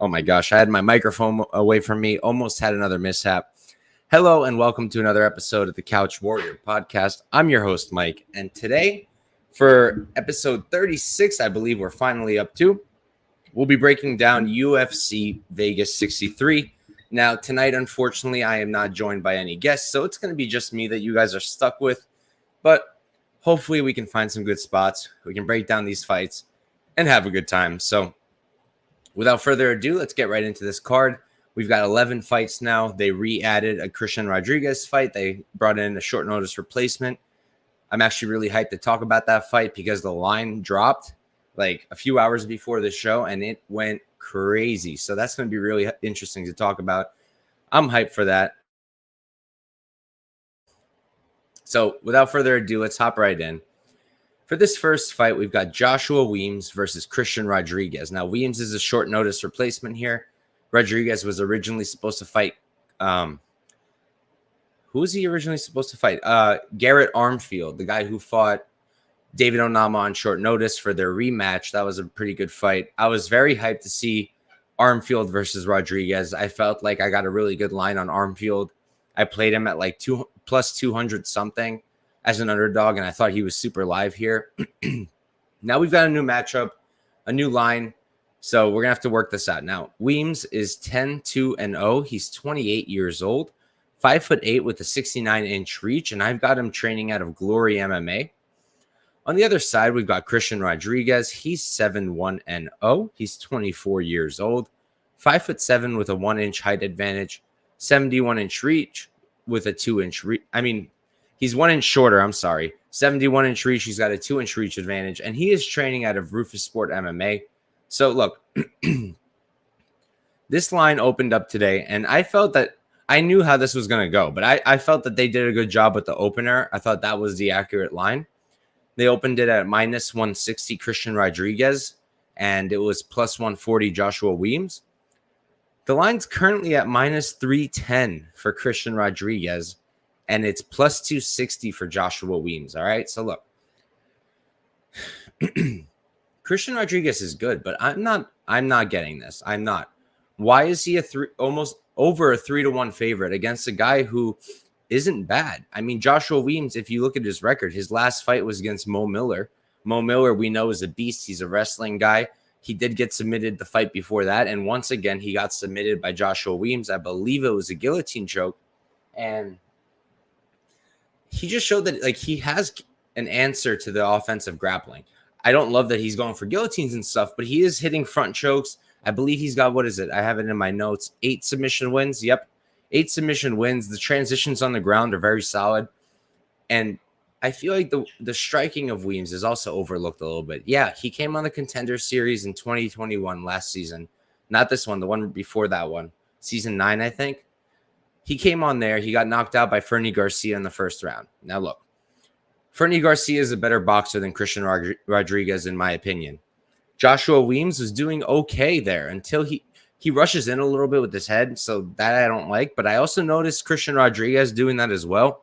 Oh my gosh, I had my microphone away from me, almost had another mishap. Hello and welcome to another episode of the Couch Warrior podcast. I'm your host, Mike, and today for episode 36, I believe we're finally up to, we'll be breaking down UFC Vegas 63. Now, tonight, unfortunately, I am not joined by any guests, so it's going to be just me that you guys are stuck with, but hopefully we can find some good spots. We can break down these fights and have a good time. So, without further ado, let's get right into this card. We've got 11 fights now. They re-added a Christian Rodriguez fight. They brought in a short notice replacement. I'm actually really hyped to talk about that fight because the line dropped like a few hours before the show and it went crazy. So that's going to be really interesting to talk about. I'm hyped for that. So without further ado, let's hop right in. For this first fight, we've got Joshua Weems versus Christian Rodriguez. Now, Weems is a short notice replacement here. Rodriguez was originally supposed to fight. Who was he originally supposed to fight? Garrett Armfield, the guy who fought David Onama on short notice for their rematch. That was a pretty good fight. I was very hyped to see Armfield versus Rodriguez. I felt like I got a really good line on Armfield. I played him at like plus 200 something as an underdog, and I thought he was super live here. Now we've got a new matchup, a new line, so we're going to have to work this out. Now, Weems is 10-2-0. He's 28 years old, 5'8" with a 69-inch reach, and I've got him training out of Glory MMA. On the other side, we've got Christian Rodriguez. He's 7-1-0. He's 24 years old, 5'7" with a 1-inch height advantage, 71-inch reach with a 2-inch reach. He's 1 inch shorter, 71-inch reach. He's got a 2-inch reach advantage, and he is training out of Rufus Sport MMA. So, look, this line opened up today, and I felt that I knew how this was going to go, but I felt that they did a good job with the opener. I thought that was the accurate line. They opened it at minus 160 Christian Rodriguez, and it was plus 140 Joshua Weems. The line's currently at minus 310 for Christian Rodriguez, and it's plus 260 for Joshua Weems. All right. So look, Christian Rodriguez is good, but I'm not getting this. I'm not. Why is he almost over a 3-1 favorite against a guy who isn't bad? I mean, Joshua Weems, if you look at his record, his last fight was against Mo Miller. Mo Miller, we know, is a beast. He's a wrestling guy. He did get submitted the fight before that. And once again, he got submitted by Joshua Weems. I believe it was a guillotine choke. And he just showed that like he has an answer to the offensive grappling. I don't love that he's going for guillotines and stuff, but he is hitting front chokes. I believe he's got, what is it? I have it in my notes. 8 submission wins. Yep. 8 submission wins. The transitions on the ground are very solid. And I feel like the striking of Weems is also overlooked a little bit. Yeah, he came on the Contender Series in 2021 last season. Not this one, the one before that one. Season 9, I think. He came on there. He got knocked out by Fremd Garcia in the first round. Now, look, Fremd Garcia is a better boxer than Christian Rodriguez, in my opinion. Joshua Weems was doing okay there until he rushes in a little bit with his head, so that I don't like. But I also noticed Christian Rodriguez doing that as well.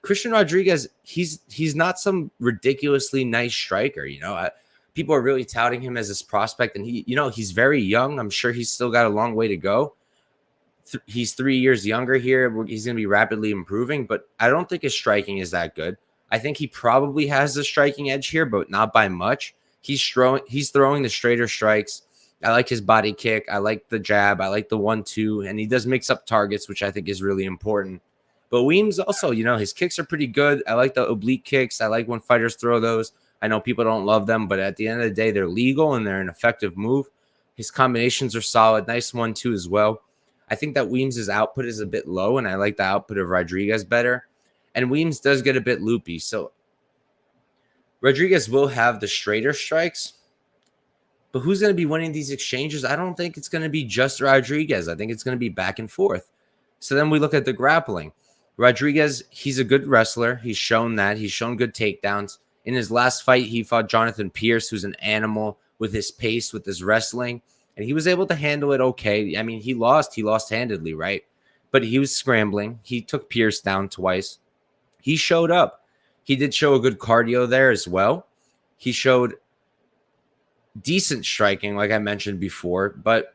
Christian Rodriguez, he's not some ridiculously nice striker. People are really touting him as this prospect, and he's very young. I'm sure he's still got a long way to go. He's 3 years younger here. He's going to be rapidly improving, but I don't think his striking is that good. I think he probably has the striking edge here, but not by much. He's throwing the straighter strikes. I like his body kick. I like the jab. I like the 1-2, and he does mix up targets, which I think is really important. But Weems also, his kicks are pretty good. I like the oblique kicks. I like when fighters throw those. I know people don't love them, but at the end of the day, they're legal and they're an effective move. His combinations are solid. Nice 1-2 as well. I think that Weems' output is a bit low, and I like the output of Rodriguez better. And Weems does get a bit loopy. So Rodriguez will have the straighter strikes, but who's going to be winning these exchanges? I don't think it's going to be just Rodriguez. I think it's going to be back and forth. So then we look at the grappling. Rodriguez, he's a good wrestler. He's shown that. He's shown good takedowns. In his last fight, he fought Jonathan Pierce, who's an animal with his pace, with his wrestling. And he was able to handle it okay. I mean, he lost handedly, right? But he was scrambling. He took Pierce down twice. He showed up. He did show a good cardio there as well. He showed decent striking, like I mentioned before, but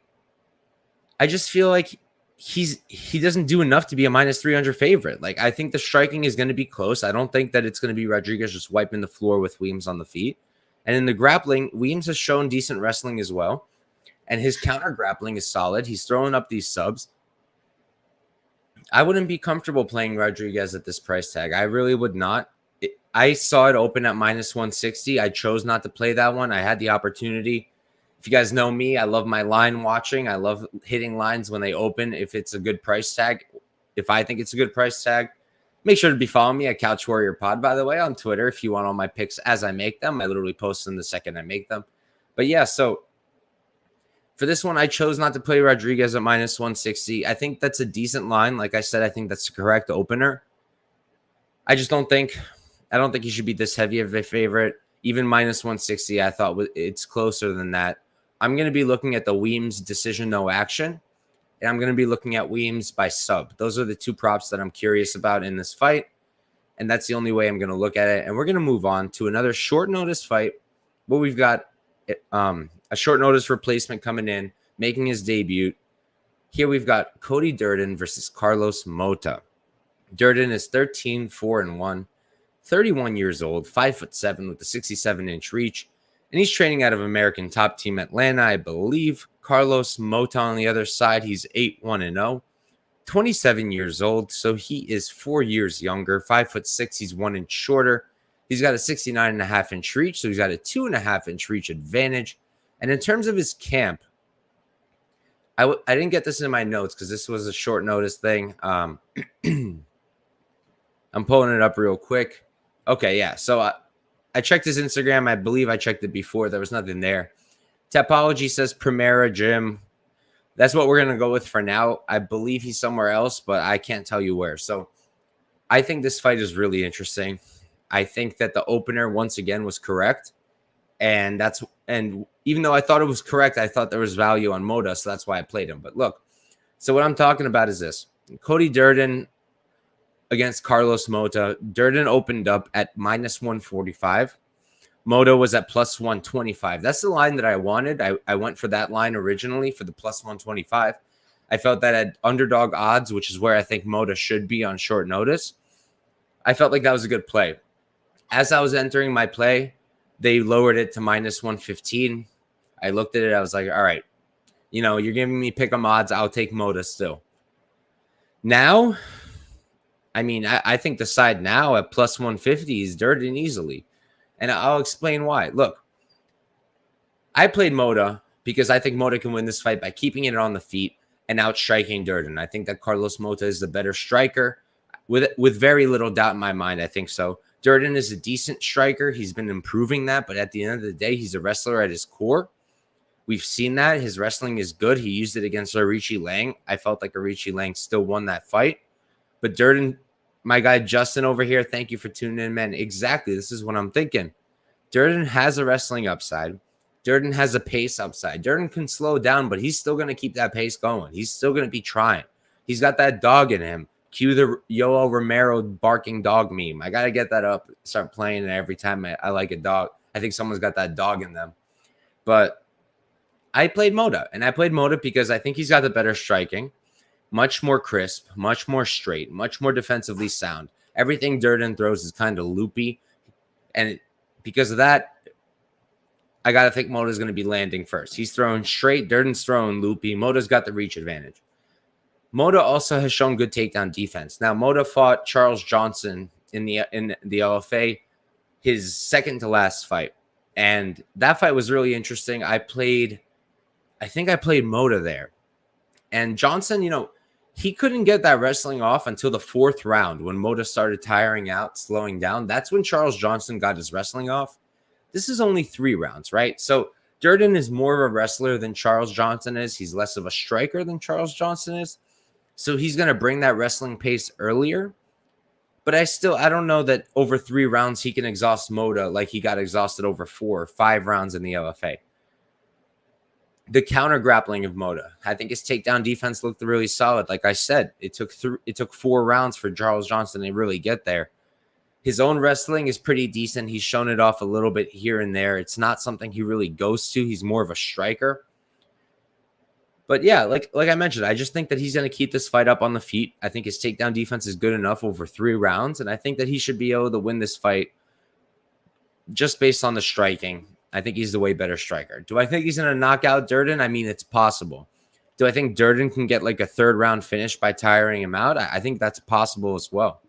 I just feel like he doesn't do enough to be a minus 300 favorite. Like, I think the striking is going to be close. I don't think that it's going to be Rodriguez just wiping the floor with Weems on the feet. And in the grappling, Weems has shown decent wrestling as well. And his counter grappling is solid. He's throwing up these subs. I wouldn't be comfortable playing Rodriguez at this price tag. I really would not. I saw it open at minus 160. I chose not to play that one. I had the opportunity. If you guys know me, I love my line watching. I love hitting lines when they open. If it's a good price tag, if I think it's a good price tag, make sure to be following me at Couch Warrior Pod, by the way, on Twitter. If you want all my picks as I make them, I literally post them the second I make them. But yeah, so for this one, I chose not to play Rodriguez at minus 160. I think that's a decent line. Like I said, I think that's the correct opener. I don't think he should be this heavy of a favorite. Even minus 160, I thought it's closer than that. I'm going to be looking at the Weems decision, no action. And I'm going to be looking at Weems by sub. Those are the two props that I'm curious about in this fight. And that's the only way I'm going to look at it. And we're going to move on to another short notice fight where we've got a short notice replacement coming in, making his debut. Here we've got Cody Durden versus Carlos Mota. Durden is 13-4-1, 31 years old, 5'7" with a 67-inch reach. And he's training out of American Top Team Atlanta, I believe. Carlos Mota on the other side, he's 8-1-0, 27 years old. So he is 4 years younger, 5'6". He's 1 inch shorter. He's got a 69.5-inch reach, so he's got a 2.5-inch reach advantage. And in terms of his camp, I didn't get this in my notes because this was a short notice thing. I'm pulling it up real quick. Okay, yeah. So I checked his Instagram. I believe I checked it before. There was nothing there. Tapology says Primera Gym. That's what we're going to go with for now. I believe he's somewhere else, but I can't tell you where. So I think this fight is really interesting. I think that the opener, once again, was correct. And even though I thought it was correct, I thought there was value on Mota, so that's why I played him. But look, so what I'm talking about is this. Cody Durden against Carlos Mota. Durden opened up at minus 145. Mota was at plus 125. That's the line that I wanted. I went for that line originally for the plus 125. I felt that at underdog odds, which is where I think Mota should be on short notice, I felt like that was a good play. As I was entering my play, they lowered it to minus 115. I looked at it. I was like, all right, you're giving me pick 'em odds. I'll take Mota still. Now, I think the side now at plus 150 is Durden easily. And I'll explain why. Look, I played Mota because I think Mota can win this fight by keeping it on the feet and outstriking Durden. I think that Carlos Mota is the better striker. With very little doubt in my mind, I think so. Durden is a decent striker. He's been improving that, but at the end of the day, he's a wrestler at his core. We've seen that. His wrestling is good. He used it against Arichi Lang. I felt like Arichi Lang still won that fight. But Durden, my guy Justin over here, thank you for tuning in, man. Exactly. This is what I'm thinking. Durden has a wrestling upside. Durden has a pace upside. Durden can slow down, but he's still going to keep that pace going. He's still going to be trying. He's got that dog in him. Cue the Yoel Romero barking dog meme. I got to get that up, start playing it every time I like a dog. I think someone's got that dog in them. But I played Mota, and I played Mota because I think he's got the better striking, much more crisp, much more straight, much more defensively sound. Everything Durden throws is kind of loopy, and because of that, I got to think Mota's going to be landing first. He's throwing straight, Durden's throwing loopy. Mota's got the reach advantage. Mota also has shown good takedown defense. Now, Mota fought Charles Johnson in the LFA, his second to last fight. And that fight was really interesting. I think I played Mota there. And Johnson, he couldn't get that wrestling off until the fourth round when Mota started tiring out, slowing down. That's when Charles Johnson got his wrestling off. This is only 3 rounds, right? So Durden is more of a wrestler than Charles Johnson is. He's less of a striker than Charles Johnson is. So he's going to bring that wrestling pace earlier. But I don't know that over 3 rounds he can exhaust Mota like he got exhausted over 4 or 5 rounds in the LFA. The counter grappling of Mota, I think his takedown defense looked really solid. Like I said, it took 4 rounds for Charles Johnson to really get there. His own wrestling is pretty decent. He's shown it off a little bit here and there. It's not something he really goes to. He's more of a striker. But yeah, like I mentioned, I just think that he's going to keep this fight up on the feet. I think his takedown defense is good enough over 3 rounds, and I think that he should be able to win this fight just based on the striking. I think he's the way better striker. Do I think he's going to knock out Durden? I mean, it's possible. Do I think Durden can get like a 3rd round finish by tiring him out? I think that's possible as well.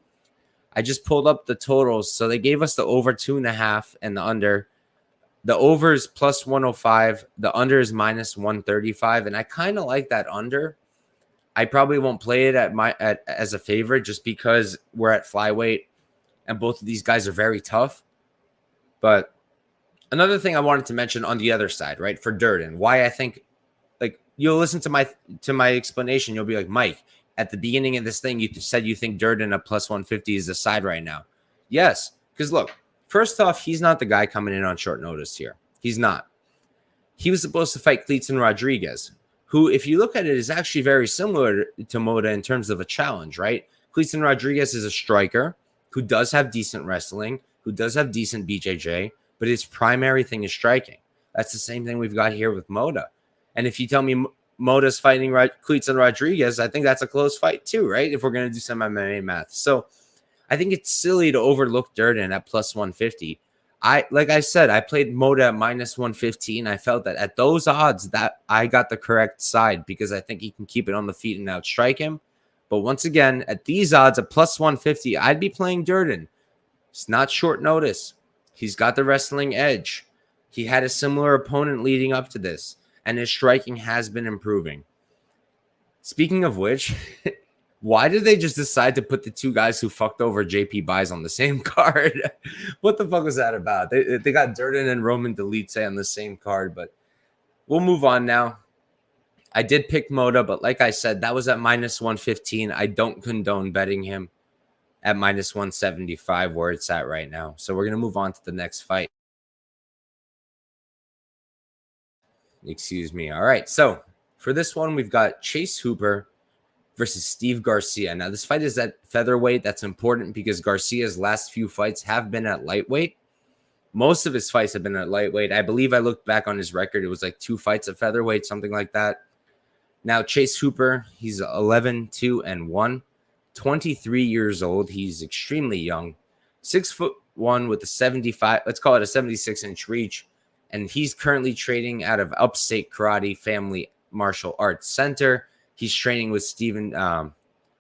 I just pulled up the totals. So they gave us the over 2.5 and the under. The over is plus 105. The under is minus 135. And I kind of like that under. I probably won't play it as a favorite just because we're at flyweight and both of these guys are very tough. But another thing I wanted to mention on the other side, right, for Durden, why I think, like, you'll listen to my explanation. You'll be like, Mike, at the beginning of this thing, you said you think Durden at plus 150 is the side right now. Yes, because look, first off, he's not the guy coming in on short notice here. He's not. He was supposed to fight Kleeton Rodriguez, who, if you look at it, is actually very similar to Mota in terms of a challenge, right? Kleeton Rodriguez is a striker who does have decent wrestling, who does have decent BJJ, but his primary thing is striking. That's the same thing we've got here with Mota. And if you tell me Mota's fighting Kleeton Rodriguez, I think that's a close fight too, right? If we're going to do some MMA math. So I think it's silly to overlook Durden at plus 150. Like I said, I played Mota at minus 115. I felt that at those odds that I got the correct side because I think he can keep it on the feet and outstrike him. But once again, at these odds at plus 150, I'd be playing Durden. It's not short notice. He's got the wrestling edge. He had a similar opponent leading up to this, and his striking has been improving. Speaking of which, why did they just decide to put the 2 guys who fucked over JP Buys on the same card? What the fuck was that about? They got Durden and Roman Dolidze on the same card, but we'll move on now. I did pick Mota, but like I said, that was at minus 115. I don't condone betting him at minus 175 where it's at right now. So we're going to move on to the next fight. Excuse me. All right. So for this one, we've got Chase Hooper versus Steve Garcia. Now, this fight is at featherweight. That's important because Garcia's last few fights have been at lightweight. Most of his fights have been at lightweight. I believe I looked back on his record. It was like 2 fights at featherweight, something like that. Now, Chase Hooper, he's 11-2-1, 23 years old. He's extremely young, 6'1" with a 75, let's call it a 76-inch reach. And he's currently training out of Upstate Karate Family Martial Arts Center. He's training with Stephen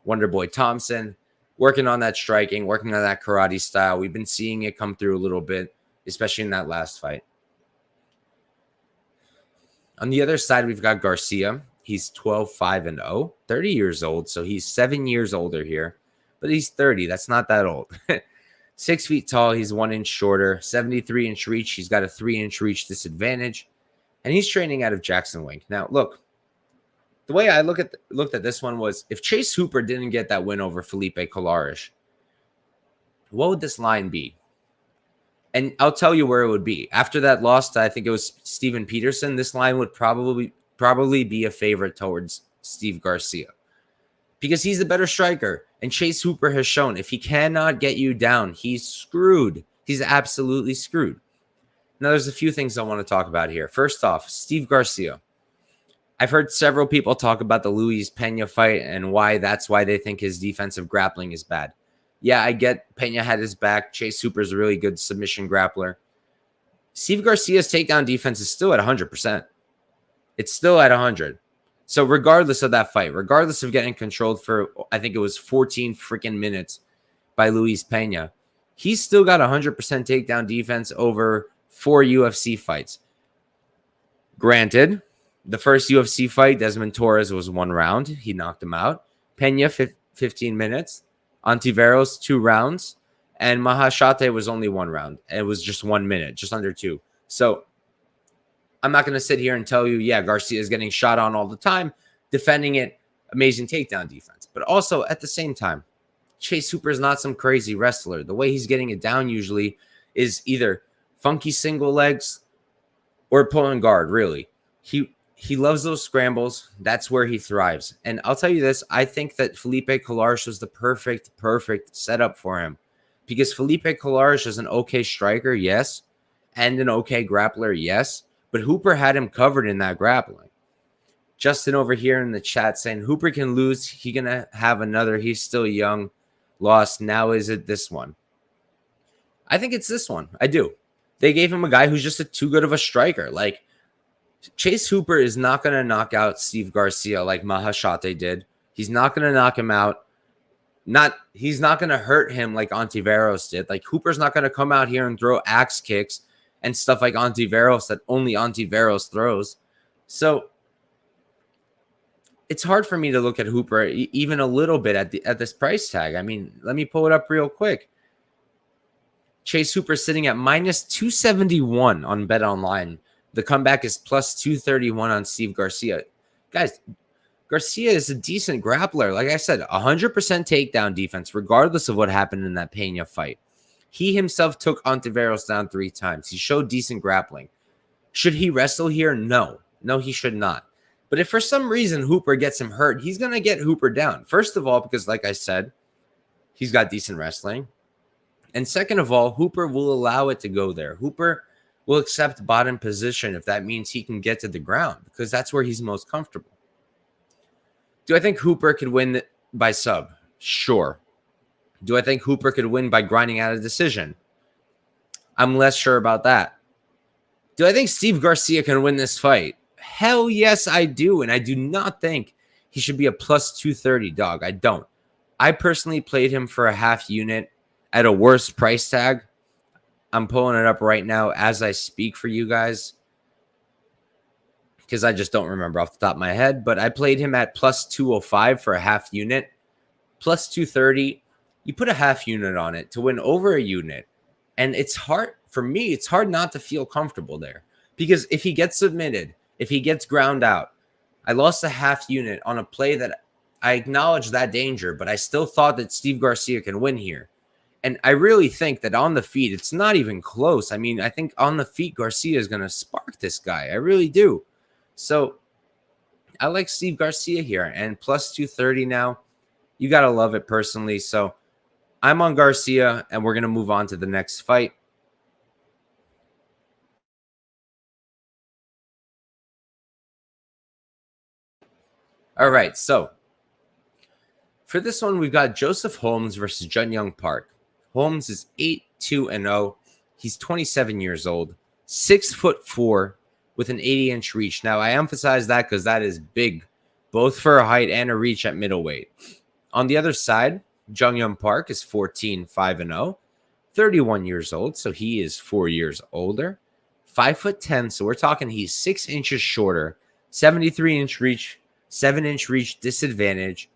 Wonderboy Thompson, working on that striking, working on that karate style. We've been seeing it come through a little bit, especially in that last fight. On the other side, we've got Garcia. He's 12-5-0, 30 years old. So he's 7 years older here, but he's 30. That's not that old. 6 feet tall. He's 1 inch shorter, 73-inch reach. He's got a 3-inch reach disadvantage, and he's training out of Jackson Wink. Now, look, the way I looked at this one was if Chase Hooper didn't get that win over Felipe Colares, what would this line be? And I'll tell you where it would be. After that loss to, I think it was Steven Peterson, this line would probably be a favorite towards Steve Garcia because he's the better striker. And Chase Hooper has shown if he cannot get you down, he's screwed. He's absolutely screwed. Now, there's a few things I want to talk about here. First off, Steve Garcia. I've heard several people talk about the Luis Pena fight and why they think his defensive grappling is bad. Yeah, I get Pena had his back. Chase Hooper's a really good submission grappler. Steve Garcia's takedown defense is still at 100%. It's still at 100. So regardless of that fight, regardless of getting controlled for, I think it was 14 freaking minutes by Luis Pena, he's still got 100% takedown defense over 4 UFC fights. Granted, the first UFC fight, Desmond Torres was 1 round. He knocked him out. Pena, 15 minutes. Antiveros, 2 rounds. And Mahashate was only 1 round. And it was just 1 minute, just under 2. So I'm not going to sit here and tell you, yeah, Garcia is getting shot on all the time, defending it, amazing takedown defense. But also, at the same time, Chase Hooper is not some crazy wrestler. The way he's getting it down usually is either funky single legs or pulling guard, really. He loves those scrambles. That's where he thrives. And I'll tell you this, I think that Felipe Colares was the perfect setup for him. Because Felipe Colares is an okay striker, yes, and an okay grappler, yes. But Hooper had him covered in that grappling. Justin over here in the chat saying Hooper can lose. He gonna have another. He's still young. Lost. Now is it this one? I think it's this one. I do. They gave him a guy who's just too good of a striker. Like Chase Hooper is not gonna knock out Steve Garcia like Mahashate did. He's not gonna knock him out. He's not gonna hurt him like Ontiveros did. Like Hooper's not gonna come out here and throw axe kicks and stuff like Ontiveros that only Ontiveros throws. So it's hard for me to look at Hooper even a little bit at this price tag. I mean, let me pull it up real quick. Chase Hooper sitting at minus 271 on Bet Online. The comeback is plus 231 on Steve Garcia. Guys, Garcia is a decent grappler. Like I said, 100% takedown defense, regardless of what happened in that Pena fight. He himself took Ontiveros down 3 times. He showed decent grappling. Should he wrestle here? No. No, he should not. But if for some reason Hooper gets him hurt, he's going to get Hooper down. First of all, because like I said, he's got decent wrestling. And second of all, Hooper will allow it to go there. Hooper will accept bottom position if that means he can get to the ground, because that's where he's most comfortable. Do I think Hooper could win by sub? Sure. Do I think Hooper could win by grinding out a decision? I'm less sure about that. Do I think Steve Garcia can win this fight? Hell yes, I do. And I do not think he should be a plus 230 dog. I don't. I personally played him for a half unit at a worse price tag. I'm pulling it up right now as I speak for you guys, because I just don't remember off the top of my head. But I played him at plus 205 for a half unit, plus 230. You put a half unit on it to win over a unit. And it's hard, for me, it's hard not to feel comfortable there. Because if he gets submitted, if he gets ground out, I lost a half unit on a play that I acknowledge that danger, but I still thought that Steve Garcia can win here. And I really think that on the feet, it's not even close. I mean, I think on the feet, Garcia is going to spark this guy. I really do. So I like Steve Garcia here. And plus 230 now, you got to love it personally. So I'm on Garcia, and we're going to move on to the next fight. All right, so for this one, we've got Joseph Holmes versus Jun-Young Park. Holmes is 8-2-0. He's 27 years old, 6'4", with an 80-inch reach. Now, I emphasize that because that is big, both for a height and a reach at middleweight. On the other side, Jun-Young Park is 14-5-0, 31 years old, so he is 4 years older, 5'10", so we're talking he's 6 inches shorter, 73-inch reach, 7-inch reach disadvantage,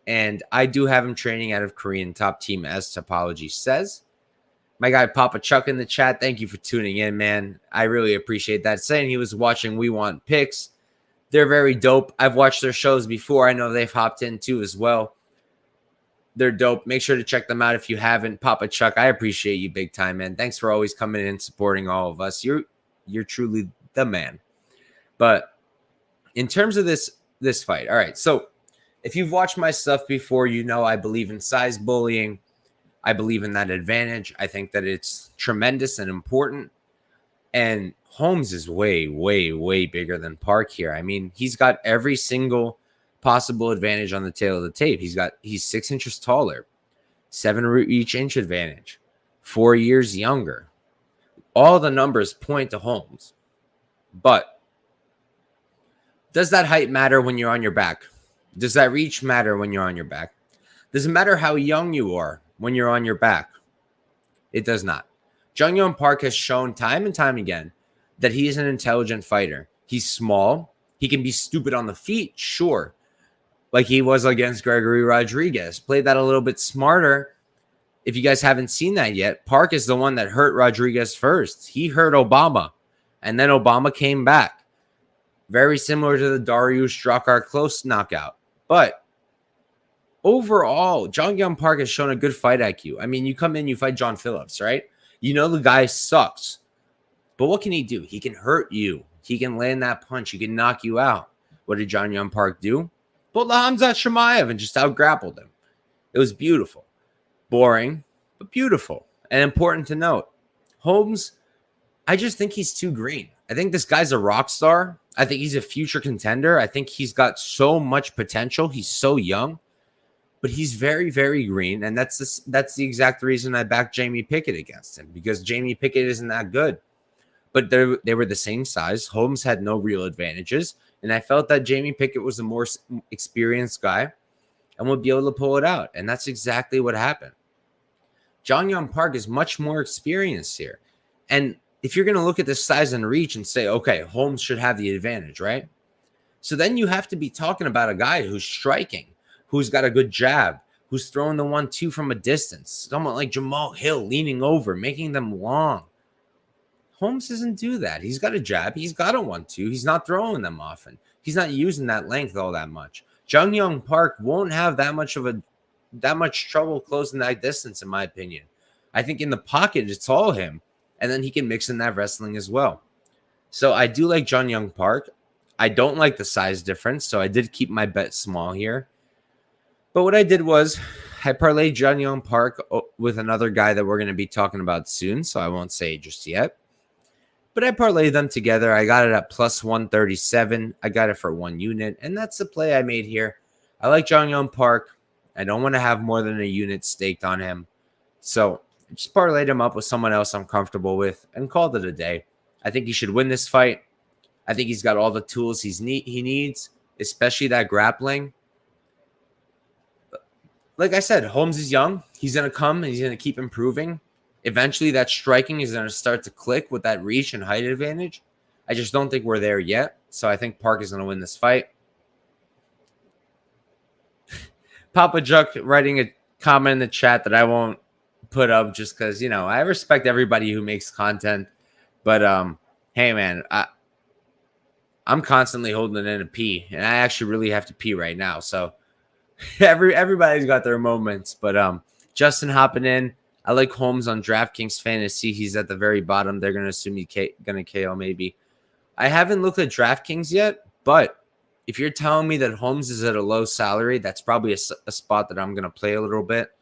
and I do have him training out of Korean top team, as Topology says. My guy Papa Chuck in the chat, thank you for tuning in, man. I really appreciate that. Saying he was watching We Want Picks. They're very dope. I've watched their shows before. I know they've hopped in too as well. They're dope. Make sure to check them out if you haven't. Papa Chuck, I appreciate you big time, man. Thanks for always coming in and supporting all of us. You're truly the man. But in terms of this fight, all right, so if you've watched my stuff before, you know I believe in size bullying. I believe in that advantage. I think that it's tremendous and important. And Holmes is way, way, way bigger than Park here. I mean, he's got every single possible advantage on the tail of the tape. He's 6 inches taller, 7 each inch advantage, 4 years younger. All the numbers point to Holmes. But does that height matter when you're on your back? Does that reach matter when you're on your back? Does it matter how young you are when you're on your back? It does not. Jun-Young Park has shown time and time again that he is an intelligent fighter. He's small. He can be stupid on the feet, sure. Like he was against Gregory Rodriguez. Played that a little bit smarter. If you guys haven't seen that yet, Park is the one that hurt Rodriguez first. He hurt Obama, and then Obama came back. Very similar to the Dariush Drakkar close knockout. But overall, Jun-Young Park has shown a good fight IQ. I mean, you come in, you fight John Phillips, right? You know the guy sucks. But what can he do? He can hurt you. He can land that punch. He can knock you out. What did Jun-Young Park do? Pulled the Khamzat Chimaev and just out-grappled him. It was beautiful. Boring, but beautiful. And important to note, Holmes, I just think he's too green. I think this guy's a rock star. I think he's a future contender. I think he's got so much potential. He's so young, but he's very, very green. And that's the exact reason I backed Jamie Pickett against him, because Jamie Pickett isn't that good. But they were the same size. Holmes had no real advantages. And I felt that Jamie Pickett was a more experienced guy and would be able to pull it out. And that's exactly what happened. John Young Park is much more experienced here. And if you're going to look at the size and reach and say, okay, Holmes should have the advantage, right? So then you have to be talking about a guy who's striking, who's got a good jab, who's throwing the 1-2 from a distance. Someone like Jamal Hill leaning over, making them long. Holmes doesn't do that. He's got a jab. He's got a 1-2. He's not throwing them often. He's not using that length all that much. John Young Park won't have that much trouble closing that distance, in my opinion. I think in the pocket, it's all him. And then he can mix in that wrestling as well. So I do like John Young Park. I don't like the size difference, so I did keep my bet small here. But what I did was I parlayed John Young Park with another guy that we're going to be talking about soon, so I won't say just yet. But I parlayed them together. I got it at plus 137. I got it for 1 unit, and that's the play I made here. I like John Young Park. I don't want to have more than a unit staked on him. So I just parlayed him up with someone else I'm comfortable with and called it a day. I think he should win this fight. I think he's got all the tools he needs, especially that grappling. Like I said, Holmes is young. He's going to come and he's going to keep improving. Eventually, that striking is going to start to click with that reach and height advantage. I just don't think we're there yet. So I think Park is going to win this fight. Papa Juck writing a comment in the chat that I won't put up just because, you know, I respect everybody who makes content. But, hey, man, I'm constantly holding in a pee. And I actually really have to pee right now. So everybody's got their moments. But Justin hopping in. I like Holmes on DraftKings Fantasy. He's at the very bottom. They're going to assume he's going to KO maybe. I haven't looked at DraftKings yet, but if you're telling me that Holmes is at a low salary, that's probably a spot that I'm going to play a little bit.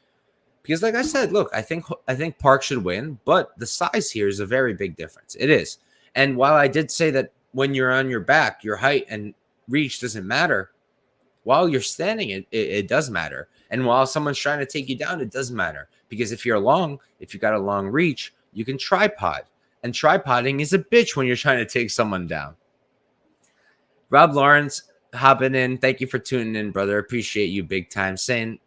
Because like I said, look, I think Park should win, but the size here is a very big difference. It is. And while I did say that when you're on your back, your height and reach doesn't matter, while you're standing, it does matter. And while someone's trying to take you down, it does matter. Because if you got a long reach, you can tripod. And tripoding is a bitch when you're trying to take someone down. Rob Lawrence hopping in. Thank you for tuning in, brother. Appreciate you big time. Saying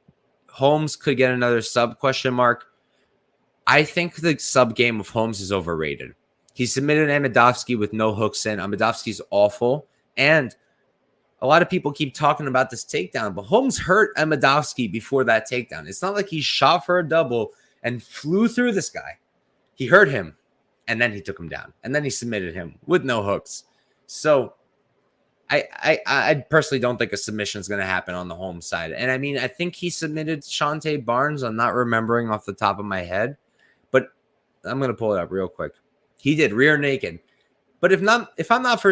Holmes could get another sub ? I think the sub game of Holmes is overrated. He submitted Amedovski with no hooks in. Amedovski's awful. And a lot of people keep talking about this takedown, but Holmes hurt Amedovski before that takedown. It's not like he shot for a double and flew through this guy. He hurt him, and then he took him down, and then he submitted him with no hooks. So I personally don't think a submission is going to happen on the Holmes side. And I mean, I think he submitted Shante Barnes. I'm not remembering off the top of my head, but I'm going to pull it up real quick. He did rear naked. But if I'm not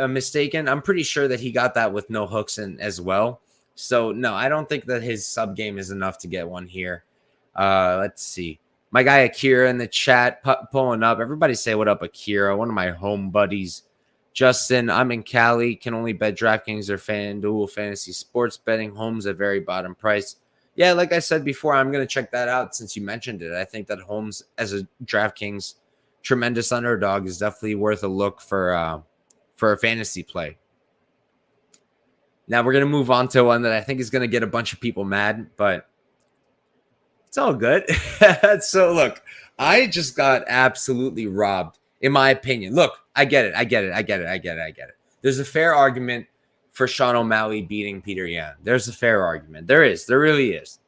mistaken, I'm pretty sure that he got that with no hooks in as well. So, no, I don't think that his sub game is enough to get one here. Let's see. My guy Akira in the chat pulling up. Everybody say what up, Akira, one of my home buddies. Justin, I'm in Cali. Can only bet DraftKings or FanDuel Fantasy Sports betting. Holmes at very bottom price. Yeah, like I said before, I'm going to check that out since you mentioned it. I think that Holmes as a DraftKings tremendous underdog is definitely worth a look for a fantasy play. Now we're going to move on to one that I think is going to get a bunch of people mad, but it's all good. So look, I just got absolutely robbed, in my opinion. Look, I get it. There's a fair argument for Sean O'Malley beating Peter Yan. There's a fair argument. There really is.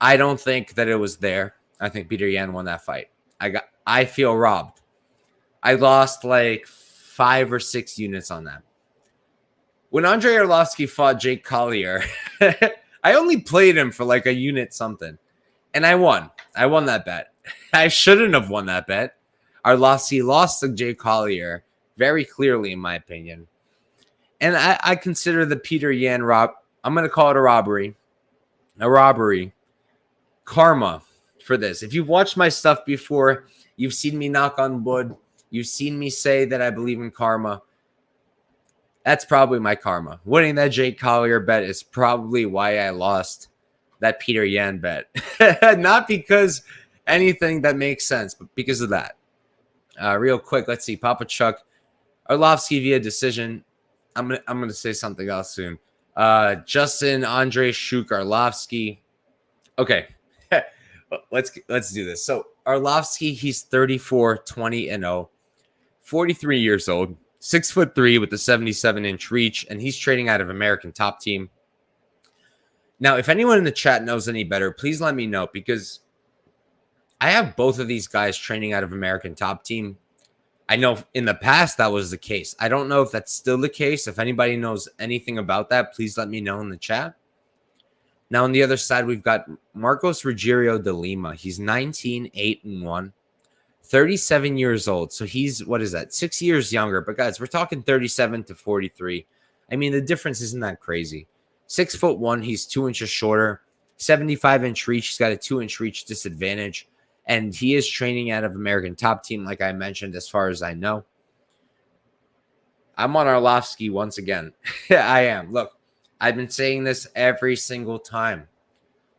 I don't think that it was there. I think Peter Yan won that fight. I feel robbed. I lost like 5 or 6 units on that. When Andrei Arlovski fought Jake Collier, I only played him for like a unit something. And I won. I won that bet. I shouldn't have won that bet. Arlovski lost to Jake Collier very clearly, in my opinion. And I consider the Peter Yan I'm going to call it a robbery. A robbery. Karma for this. If you've watched my stuff before, you've seen me knock on wood. You've seen me say that I believe in karma. That's probably my karma. Winning that Jake Collier bet is probably why I lost that Peter Yan bet. Not because anything that makes sense, but because of that. Real quick, let's see. Papa Chuck, Arlovski via decision. I'm gonna say something else soon. Justin, Andrei, Shuk, Arlovski. Okay. let's do this. So Arlovski, he's 34, 20-0, 43 years old, 6'3" with a 77-inch reach, and he's trading out of American Top Team. Now, if anyone in the chat knows any better, please let me know, because I have both of these guys training out of American Top Team. I know in the past that was the case. I don't know if that's still the case. If anybody knows anything about that, please let me know in the chat. Now, on the other side, we've got Marcos Rogerio de Lima. He's 19, 8-1, 37 years old. So he's, what is that, 6 years younger. But guys, we're talking 37 to 43. I mean, the difference isn't that crazy. 6'1", he's 2 inches shorter, 75-inch reach. He's got a 2-inch reach disadvantage. And he is training out of American Top Team, like I mentioned, as far as I know. I'm on Arlovski once again. I am. Look, I've been saying this every single time.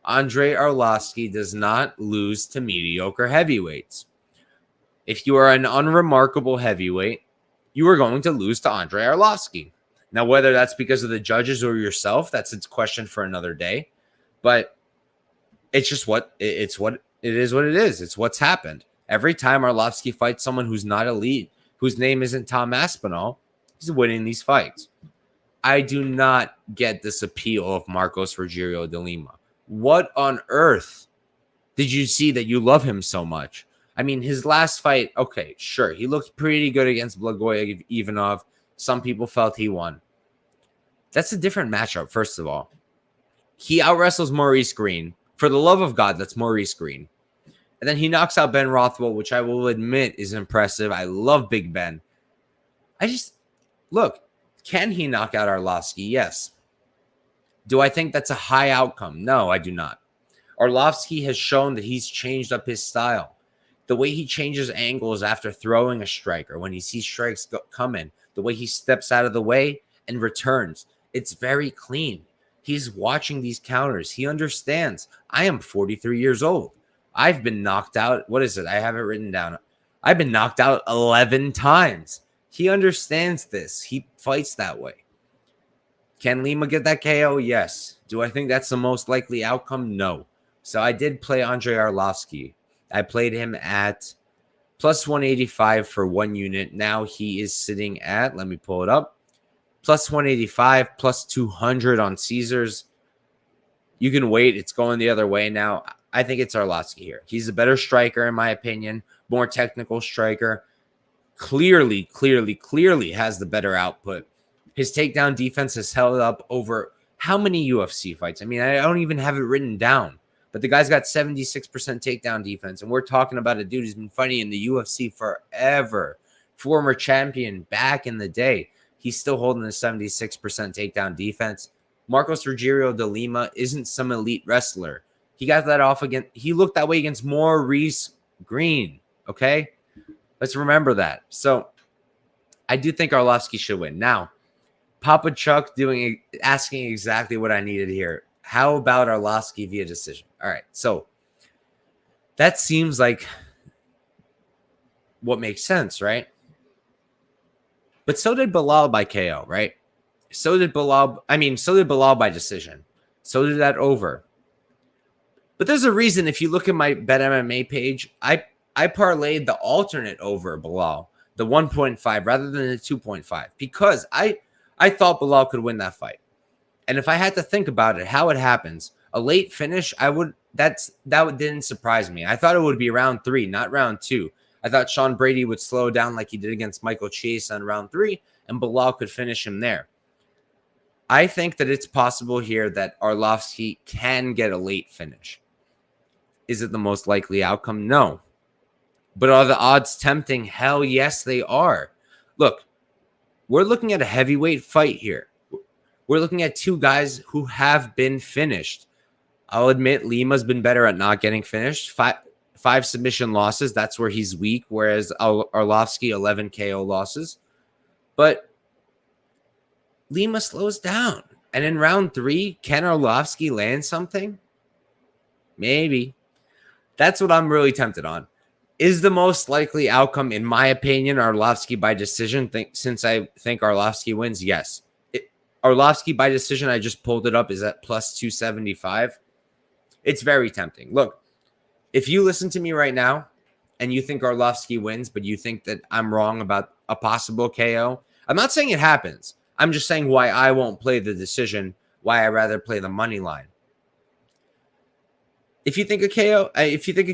Andrei Arlovski does not lose to mediocre heavyweights. If you are an unremarkable heavyweight, you are going to lose to Andrei Arlovski. Now, whether that's because of the judges or yourself, that's a question for another day. But it's just what it is. What it is. It's what's happened. Every time Arlovski fights someone who's not elite, whose name isn't Tom Aspinall, he's winning these fights. I do not get this appeal of Marcos Rogerio de Lima. What on earth did you see that you love him so much? I mean, his last fight, okay, sure. He looked pretty good against Blagoy Ivanov. Some people felt he won. That's a different matchup, first of all. He out-wrestles Maurice Green. For the love of God, that's Maurice Green. And then he knocks out Ben Rothwell, which I will admit is impressive. I love Big Ben. Look, can he knock out Arlovski? Yes. Do I think that's a high outcome? No, I do not. Arlovski has shown that he's changed up his style. The way he changes angles after throwing a strike, or when he sees strikes coming, the way he steps out of the way and returns, it's very clean. He's watching these counters. He understands. I am 43 years old. I've been knocked out. What is it? I have it written down. I've been knocked out 11 times. He understands this. He fights that way. Can Lima get that KO? Yes. Do I think that's the most likely outcome? No. So I did play Andrei Arlovski. I played him at plus 185 for 1 unit. Now he is sitting at, let me pull it up, plus 185, plus 200 on Caesars. You can wait. It's going the other way now. I think it's Arlovski here. He's a better striker, in my opinion, more technical striker. Clearly has the better output. His takedown defense has held up over how many UFC fights? I mean, I don't even have it written down. But the guy's got 76% takedown defense. And we're talking about a dude who's been fighting in the UFC forever. Former champion back in the day. He's still holding a 76% takedown defense. Marcos Rogerio de Lima isn't some elite wrestler. He got that off again. He looked that way against Maurice Green. Okay? Let's remember that. So I do think Arlovski should win. Now, Papa Chuck asking exactly what I needed here. How about Arlovski via decision? All right. So that seems like what makes sense, right? But so did Bilal by KO, right? So did Bilal by decision. So did that over. But there's a reason, if you look at my Bet MMA page, I parlayed the alternate over Bilal, the 1.5 rather than the 2.5, because I thought Bilal could win that fight. And if I had to think about it, how it happens, a late finish, that didn't surprise me. I thought it would be round 3, not round 2. I thought Sean Brady would slow down like he did against Michael Chiesa in round 3, and Bilal could finish him there. I think that it's possible here that Arlovski can get a late finish. Is it the most likely outcome? No. But are the odds tempting? Hell yes, they are. Look, we're looking at a heavyweight fight here. We're looking at two guys who have been finished. I'll admit Lima's been better at not getting finished. Five submission losses. That's where he's weak, whereas Arlovski, 11 KO losses. But Lima slows down. And in round 3, can Arlovski land something? Maybe. That's what I'm really tempted on. Is the most likely outcome, in my opinion, Arlovski by decision? Since I think Arlovski wins, yes. Arlovski by decision, I just pulled it up, is at plus 275. It's very tempting. Look, if you listen to me right now and you think Arlovski wins, but you think that I'm wrong about a possible KO, I'm not saying it happens. I'm just saying why I won't play the decision, why I rather play the money line. If you think a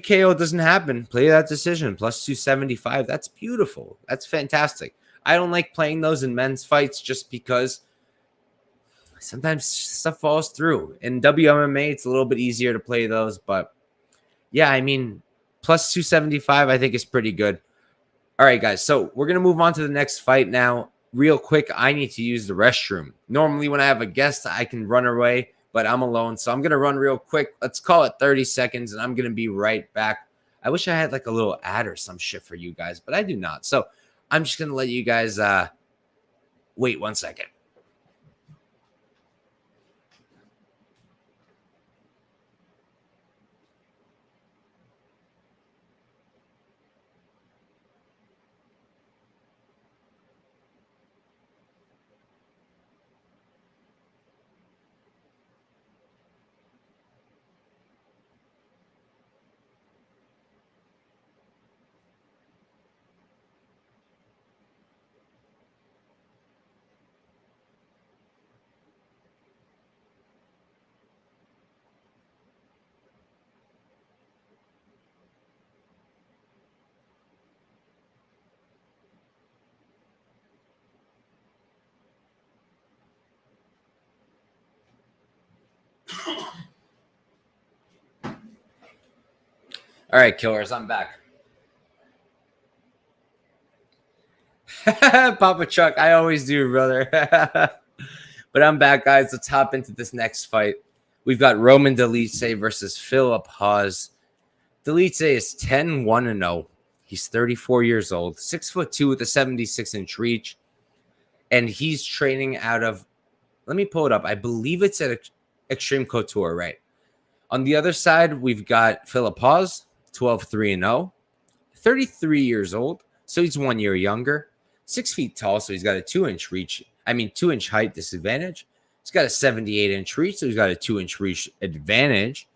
KO doesn't happen, play that decision plus 275. That's beautiful. That's fantastic. I don't like playing those in men's fights just because sometimes stuff falls through. In WMMA, it's a little bit easier to play those, but yeah, I mean, plus 275, I think is pretty good. All right, guys. So we're going to move on to the next fight now. Real quick, I need to use the restroom. Normally, when I have a guest, I can run away, but I'm alone. So I'm going to run real quick. Let's call it 30 seconds, and I'm going to be right back. I wish I had like a little ad or some shit for you guys, but I do not. So I'm just going to let you guys wait 1 second. All right, killers, I'm back. Papa Chuck, I always do, brother. But I'm back, guys. Let's hop into this next fight. We've got Roman Dolidze versus Philip Hawes. Dolidze is 10-1-0. He's 34 years old, 6'2" with a 76-inch reach. And he's training out of, let me pull it up. I believe it's at Extreme Couture, right? On the other side, we've got Philip Hawes, 12-3-0, 33 years old. So he's 1 year younger, 6 feet tall. So he's got a 2-inch height disadvantage. He's got a 78-inch reach. So he's got a 2-inch reach advantage.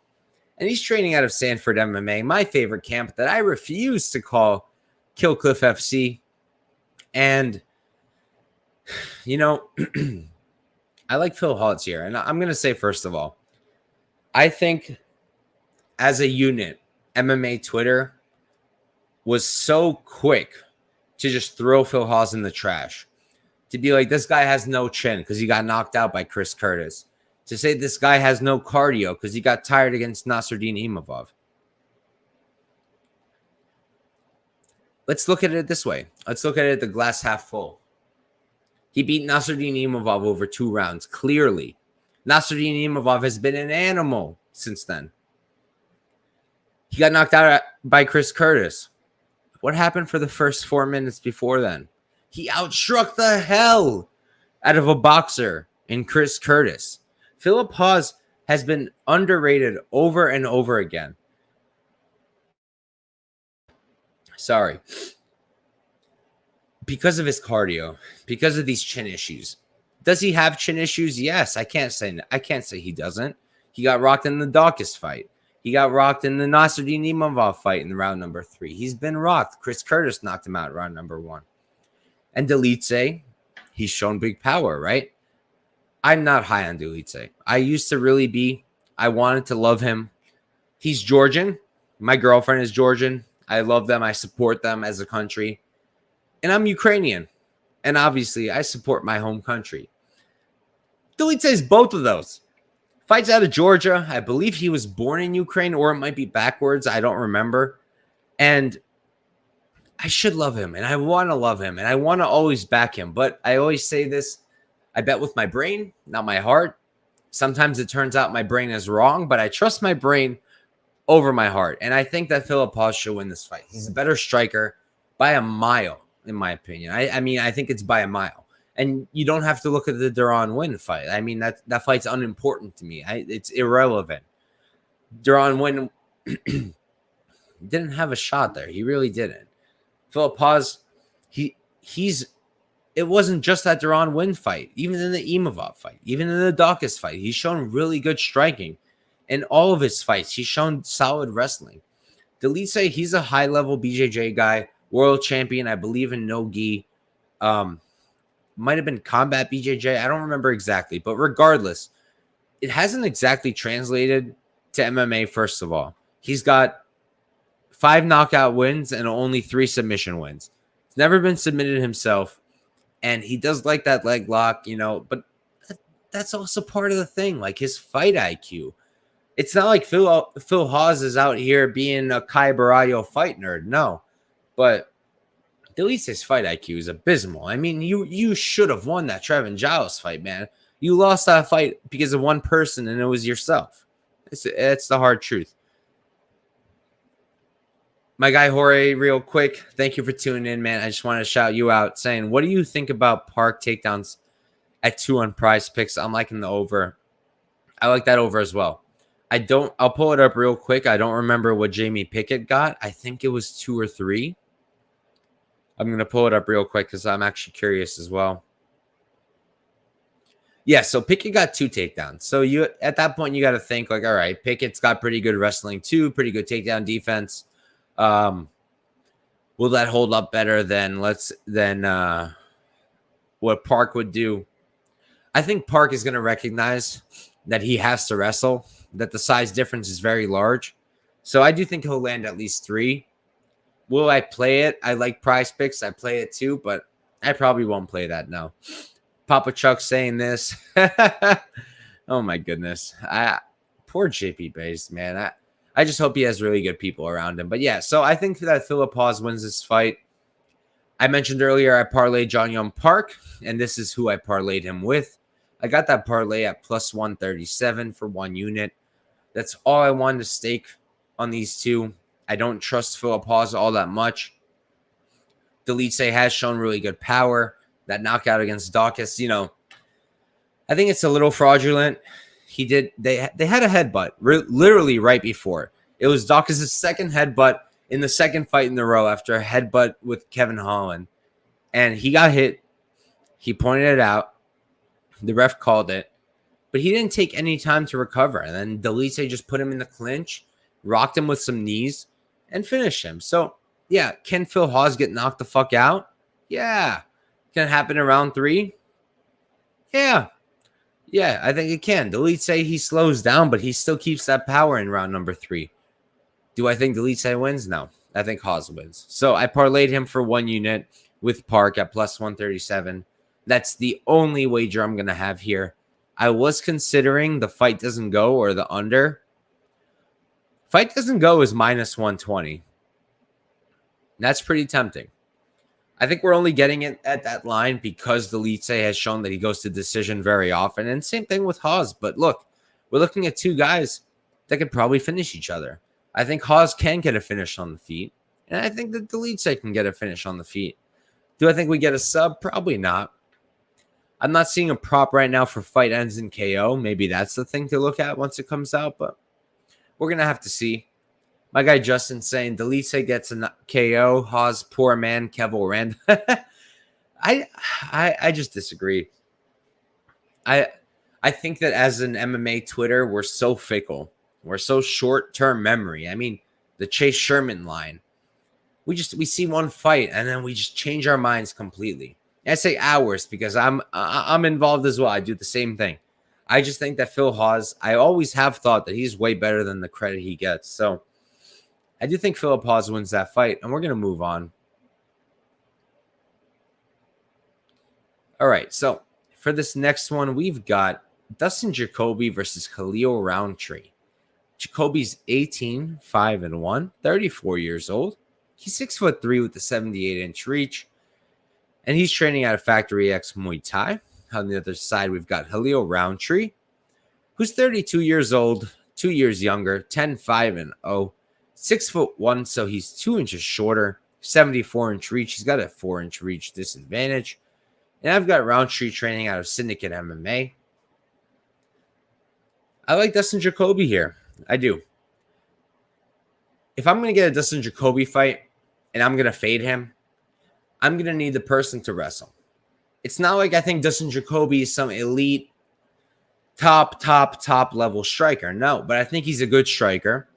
And he's training out of Sanford MMA, my favorite camp that I refuse to call Kill Cliff FC. And, you know, I like Phil Hawes here. And I'm going to say, first of all, I think as a unit, MMA Twitter was so quick to just throw Phil Hawes in the trash. To be like, this guy has no chin because he got knocked out by Chris Curtis. To say this guy has no cardio because he got tired against Nasruddin Imavov. Let's look at it this way. Let's look at it the glass half full. He beat Nasruddin Imavov over 2 rounds, clearly. Nasruddin Imavov has been an animal since then. He got knocked out by Chris Curtis. What happened for the first 4 minutes before then? He outstruck the hell out of a boxer in Chris Curtis. Philip Hawes has been underrated over and over again. Sorry. Because of his cardio, because of these chin issues. Does he have chin issues? Yes. I can't say he doesn't. He got rocked in the Dawkins fight. He got rocked in the Nasruddin Imavov fight in round number 3. He's been rocked. Chris Curtis knocked him out in round number 1. And Dolidze, he's shown big power, right? I'm not high on Dolidze. I used to really be. I wanted to love him. He's Georgian. My girlfriend is Georgian. I love them. I support them as a country. And I'm Ukrainian. And obviously, I support my home country. Dolidze is both of those. Fights out of Georgia. I believe he was born in Ukraine, or it might be backwards. I don't remember. And I should love him. And I want to love him. And I want to always back him. But I always say this. I bet with my brain, not my heart. Sometimes it turns out my brain is wrong, but I trust my brain over my heart. And I think that Philip Hawes should win this fight. He's a better striker by a mile, in my opinion. I mean, I think it's by a mile. And you don't have to look at the Duran Win fight. I mean, that fight's unimportant to me. It's irrelevant. Duran Win didn't have a shot there. He really didn't. Philip Hawes, he's it wasn't just that Duran Win fight. Even in the Imavov fight, even in the Dawkins fight, he's shown really good striking. In all of his fights, he's shown solid wrestling. Dolidze, he's a high-level BJJ guy, world champion, I believe, in no-gi. Might have been combat BJJ. I don't remember exactly. But regardless, it hasn't exactly translated to MMA, first of all. He's got 5 knockout wins and only 3 submission wins. He's never been submitted himself. And he does like that leg lock, but that's also part of the thing, like his fight IQ. It's not like Phil Hawes is out here being a Kai Barallo fight nerd. No. But Dolidze's fight IQ is abysmal. I mean, you should have won that Trevin Giles fight, man. You lost that fight because of one person, and it was yourself. It's the hard truth. My guy Jorge, real quick, thank you for tuning in, man. I just wanted to shout you out saying, what do you think about Park takedowns at 2 on Prize Picks? I'm liking the over. I like that over as well. I'll pull it up real quick. I don't remember what Jamie Pickett got. I think it was 2 or 3. I'm going to pull it up real quick because I'm actually curious as well. Yeah, so Pickett got 2 takedowns. So you at that point, you got to think like, all right, Pickett's got pretty good wrestling too, pretty good takedown defense. Will that hold up better than what Park would do? I think Park is going to recognize that he has to wrestle, that the size difference is very large. So I do think he'll land at least 3. Will I play it? I like Prize Picks. I play it too, but I probably won't play that. No. Papa Chuck saying this. Oh my goodness. Poor JP Base, man. I just hope he has really good people around him. But yeah, so I think that Philip Hawes wins this fight. I mentioned earlier I parlayed John Young Park, and this is who I parlayed him with. I got that parlay at plus 137 for 1 unit. That's all I wanted to stake on these two. I don't trust Philip Hawes all that much. Dolidze has shown really good power. That knockout against Dawkins, I think it's a little fraudulent. They had a headbutt literally right before. It was Dawkins' second headbutt in the second fight in a row after a headbutt with Kevin Holland. And he got hit. He pointed it out. The ref called it. But he didn't take any time to recover. And then Dolidze just put him in the clinch, rocked him with some knees, and finished him. So, yeah, can Phil Hawes get knocked the fuck out? Yeah. Can it happen in round 3? Yeah. Yeah, I think it can. Dolidze, he slows down, but he still keeps that power in round number 3. Do I think Dolidze wins? No. I think Hawes wins. So I parlayed him for 1 unit with Park at plus 137. That's the only wager I'm going to have here. I was considering the fight doesn't go or the under. Fight doesn't go is minus 120. That's pretty tempting. I think we're only getting it at that line because Dolidze has shown that he goes to decision very often. And same thing with Hawes. But look, we're looking at 2 guys that could probably finish each other. I think Hawes can get a finish on the feet. And I think that Dolidze can get a finish on the feet. Do I think we get a sub? Probably not. I'm not seeing a prop right now for fight ends in KO. Maybe that's the thing to look at once it comes out. But we're going to have to see. My guy Justin saying Dolidze gets a KO. Hawes, poor man, Kevil Rand. I just disagree. I think that as an MMA Twitter, we're so fickle. We're so short-term memory. I mean, the Chase Sherman line. We see one fight and then we just change our minds completely. I say ours because I'm involved as well. I do the same thing. I just think that Phil Hawes, I always have thought that he's way better than the credit he gets. So I do think Philip Hawes wins that fight, and we're going to move on. All right, so for this next one, we've got Dustin Jacoby versus Khalil Rountree. Jacoby's 18, 5-1, 34 years old. He's 6'3" with a 78-inch reach, and he's training out of Factory X Muay Thai. On the other side, we've got Khalil Rountree, who's 32 years old, 2 years younger, 10-5-0, 6'1", so he's 2 inches shorter, 74-inch reach. He's got a 4-inch reach disadvantage. And I've got Rountree training out of Syndicate MMA. I like Dustin Jacoby here. I do. If I'm going to get a Dustin Jacoby fight and I'm going to fade him, I'm going to need the person to wrestle. It's not like I think Dustin Jacoby is some elite top level striker. No, but I think he's a good striker.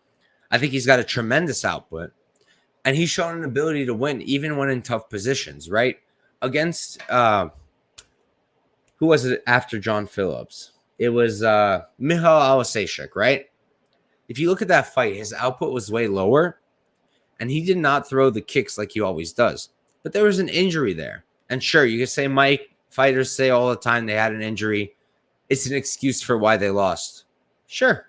I think he's got a tremendous output. And he's shown an ability to win even when in tough positions, right? Against, who was it after John Phillips? It was Michal Alasashik, right? If you look at that fight, his output was way lower, and he did not throw the kicks like he always does. But there was an injury there. And sure, you could say, Mike, fighters say all the time they had an injury. It's an excuse for why they lost. Sure.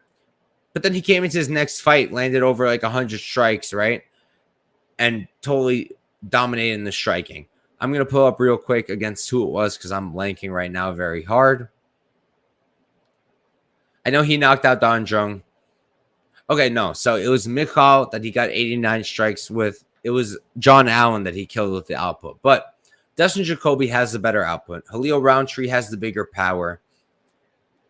But then he came into his next fight, landed over like 100 strikes, right? And totally dominated in the striking. I'm going to pull up real quick against who it was because I'm blanking right now very hard. I know he knocked out Don Jung. Okay, no. So it was Michal that he got 89 strikes with. It was John Allen that he killed with the output. But Dustin Jacoby has the better output. Khalil Rountree has the bigger power.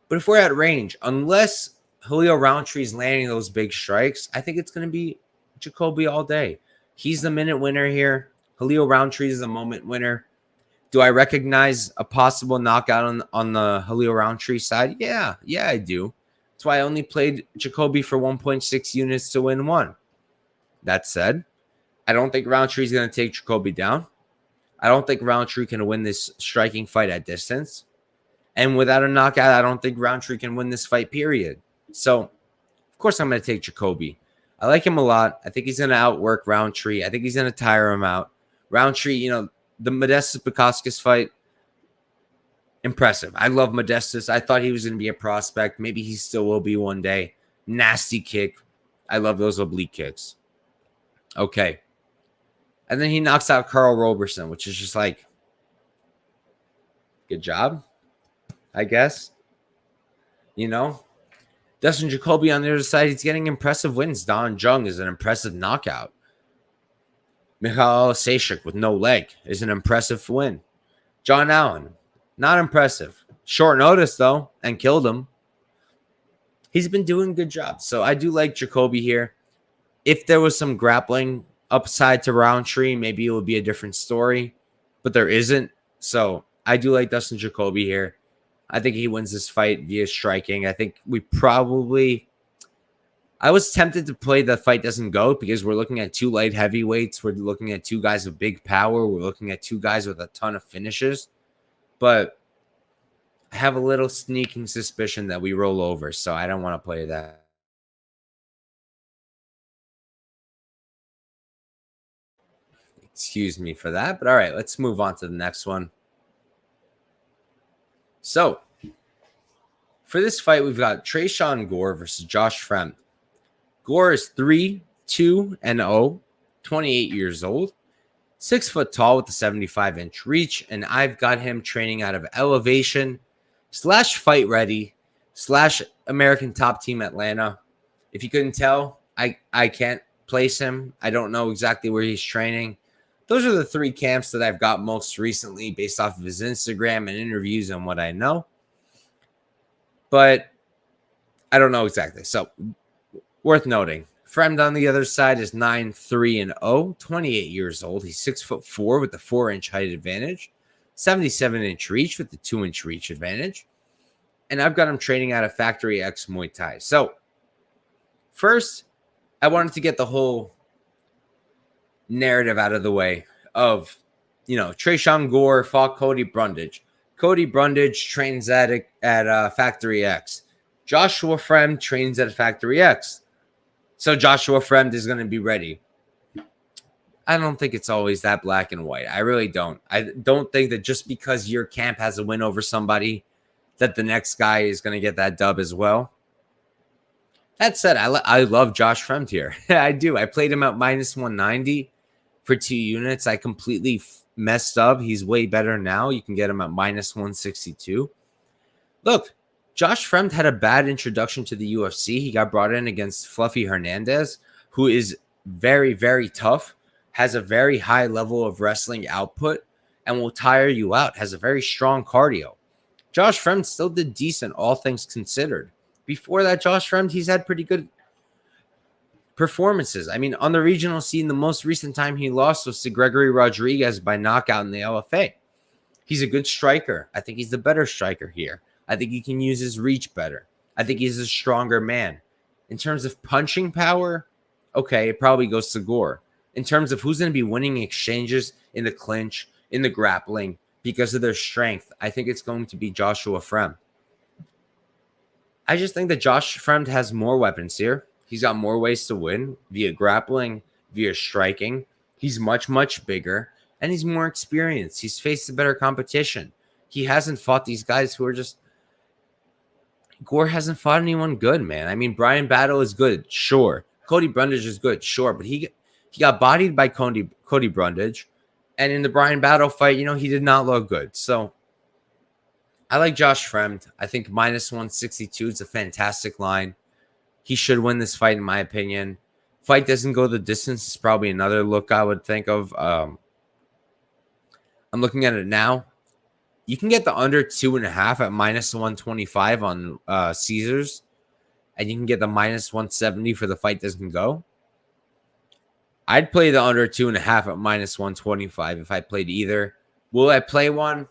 But if we're at range, unless Khalil Rountree is landing those big strikes, I think it's going to be Jacoby all day. He's the minute winner here. Khalil Rountree is the moment winner. Do I recognize a possible knockout on the Khalil Rountree side? Yeah, I do. That's why I only played Jacoby for 1.6 units to win one. That said, I don't think Rountree is going to take Jacoby down. I don't think Rountree can win this striking fight at distance. And without a knockout, I don't think Rountree can win this fight, period. So, of course, I'm going to take Jacoby. I like him a lot. I think he's going to outwork Rountree. I think he's going to tire him out. Rountree, the Modestas Bukauskas fight, impressive. I love Modestas. I thought he was going to be a prospect. Maybe he still will be one day. Nasty kick. I love those oblique kicks. Okay. And then he knocks out Karl Roberson, which is just like, good job, I guess. Dustin Jacoby on the other side, he's getting impressive wins. Don Jung is an impressive knockout. Michal Alasashik with no leg is an impressive win. John Allen, not impressive. Short notice, though, and killed him. He's been doing a good job. So I do like Jacoby here. If there was some grappling upside to Rountree, maybe it would be a different story. But there isn't. So I do like Dustin Jacoby here. I think he wins this fight via striking. I think I was tempted to play the fight doesn't go because we're looking at two light heavyweights. We're looking at two guys with big power. We're looking at two guys with a ton of finishes. But I have a little sneaking suspicion that we roll over, so I don't want to play that. Excuse me for that. But all right, let's move on to the next one. So, for this fight, we've got Tresean Gore versus Josh Fremd. Gore is 3-2-0, 28 years old, 6 foot tall with a 75-inch reach, and I've got him training out of Elevation / Fight Ready / American Top Team Atlanta. If you couldn't tell, I can't place him. I don't know exactly where he's training. Those are the three camps that I've got most recently based off of his Instagram and interviews and what I know. But I don't know exactly. So, worth noting, Fremd on the other side is 9-3-0, 28 years old. He's 6'4" with the 4-inch height advantage, 77-inch reach with the 2-inch reach advantage. And I've got him training out of Factory X Muay Thai. So, first, I wanted to get the whole narrative out of the way of, Tresean Gore fought Cody Brundage. Cody Brundage trains at Factory X. Joshua Fremd trains at Factory X. So Joshua Fremd is going to be ready. I don't think it's always that black and white. I really don't. I don't think that just because your camp has a win over somebody, that the next guy is going to get that dub as well. That said, I love Josh Fremd here. I do. I played him at -190 for 2 units. I completely messed up. He's way better now. You can get him at -162. Look, Josh Fremd had a bad introduction to the UFC. He got brought in against Fluffy Hernandez, who is very, very tough, has a very high level of wrestling output, and will tire you out, has a very strong cardio. Josh Fremd still did decent, all things considered. Before that, Josh Fremd, he's had pretty good performances. I mean, on the regional scene, the most recent time he lost was to Gregory Rodriguez by knockout in the LFA. He's a good striker. I think he's the better striker here. I think he can use his reach better. I think he's a stronger man. In terms of punching power, okay, it probably goes to Gore. In terms of who's going to be winning exchanges in the clinch, in the grappling, because of their strength, I think it's going to be Joshua Fremd. I just think that Josh Fremd has more weapons here. He's got more ways to win via grappling, via striking. He's much, much bigger, and he's more experienced. He's faced a better competition. He hasn't fought these guys who are just... Gore hasn't fought anyone good, man. I mean, Brian Battle is good, sure. Cody Brundage is good, sure. But he got bodied by Cody Brundage. And in the Brian Battle fight, he did not look good. So I like Josh Fremd. I think minus 162 is a fantastic line. He should win this fight, in my opinion. Fight doesn't go the distance is probably another look I would think of. I'm looking at it now. You can get the under 2.5 at minus 125 on Caesars. And you can get the minus 170 for the fight doesn't go. I'd play the under 2.5 at minus 125 if I played either. Will I play one?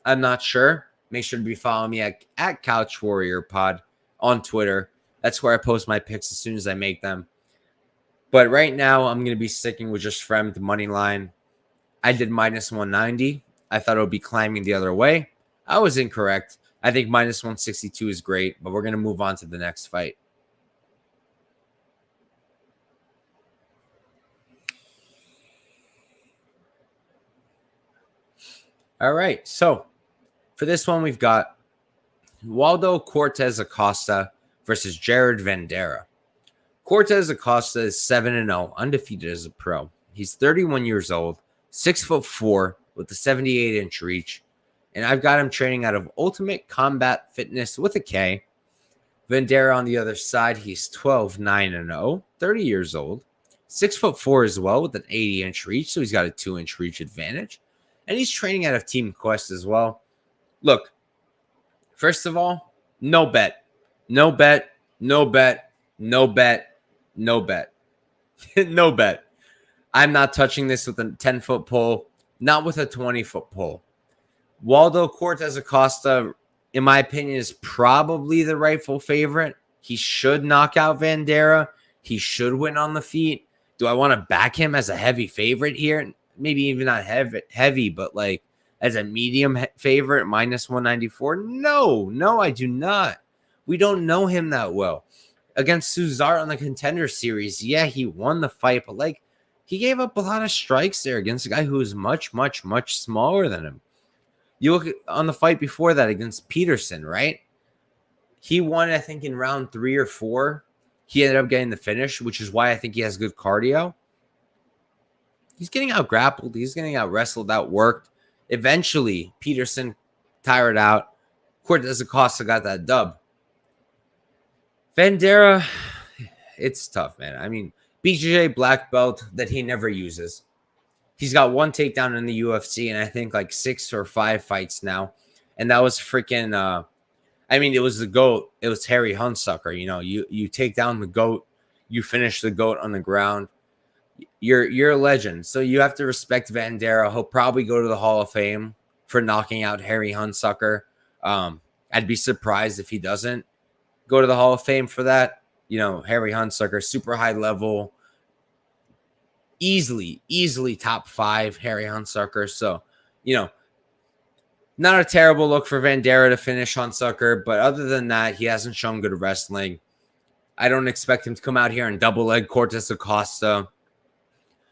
I'm not sure. Make sure to be following me at Couch Warrior Pod on Twitter. That's where I post my picks as soon as I make them. But right now, I'm going to be sticking with just Fremd money line. I did minus 190. I thought it would be climbing the other way. I was incorrect. I think minus 162 is great, but we're going to move on to the next fight. All right, so for this one, we've got Waldo Cortes Acosta versus Jared Vanderaa. Cortes Acosta is 7-0, undefeated as a pro. He's 31 years old, 6'4", with a 78-inch reach, and I've got him training out of Ultimate Combat Fitness with a K. Vanderaa on the other side, he's 12-9-0, 30 years old, 6'4" as well with an 80-inch reach, so he's got a 2-inch reach advantage, and he's training out of Team Quest as well. Look, first of all, no bet. No bet, no bet, no bet, no bet. No bet. I'm not touching this with a 10-foot pole, not with a 20-foot pole. Waldo Cortes Acosta, in my opinion, is probably the rightful favorite. He should knock out Vanderaa. He should win on the feet. Do I want to back him as a heavy favorite here? Maybe even not heavy, but like as a medium favorite, minus 194? No, I do not. We don't know him that well. Against Suzar on the Contender Series, yeah, he won the fight, but like he gave up a lot of strikes there against a guy who is much, much, much smaller than him. You look on the fight before that against Peterson, right? He won, I think, in round 3 or 4. He ended up getting the finish, which is why I think he has good cardio. He's getting out grappled. He's getting out wrestled, out worked. Eventually, Peterson tired out. Cortes Acosta got that dub. Vanderaa, it's tough, man. I mean, BJJ black belt that he never uses. He's got one takedown in the UFC, and I think like 6 or 5 fights now. And that was freaking, it was the GOAT. It was Harry Hunsucker. You take down the GOAT. You finish the GOAT on the ground. You're a legend. So you have to respect Vanderaa. He'll probably go to the Hall of Fame for knocking out Harry Hunsucker. I'd be surprised if he doesn't go to the Hall of Fame for that. Harry Hunsucker, super high level, easily top 5 Harry Hunsucker. So, not a terrible look for Vanderaa to finish Hunsucker, but other than that, he hasn't shown good wrestling. I don't expect him to come out here and double leg Cortes Acosta.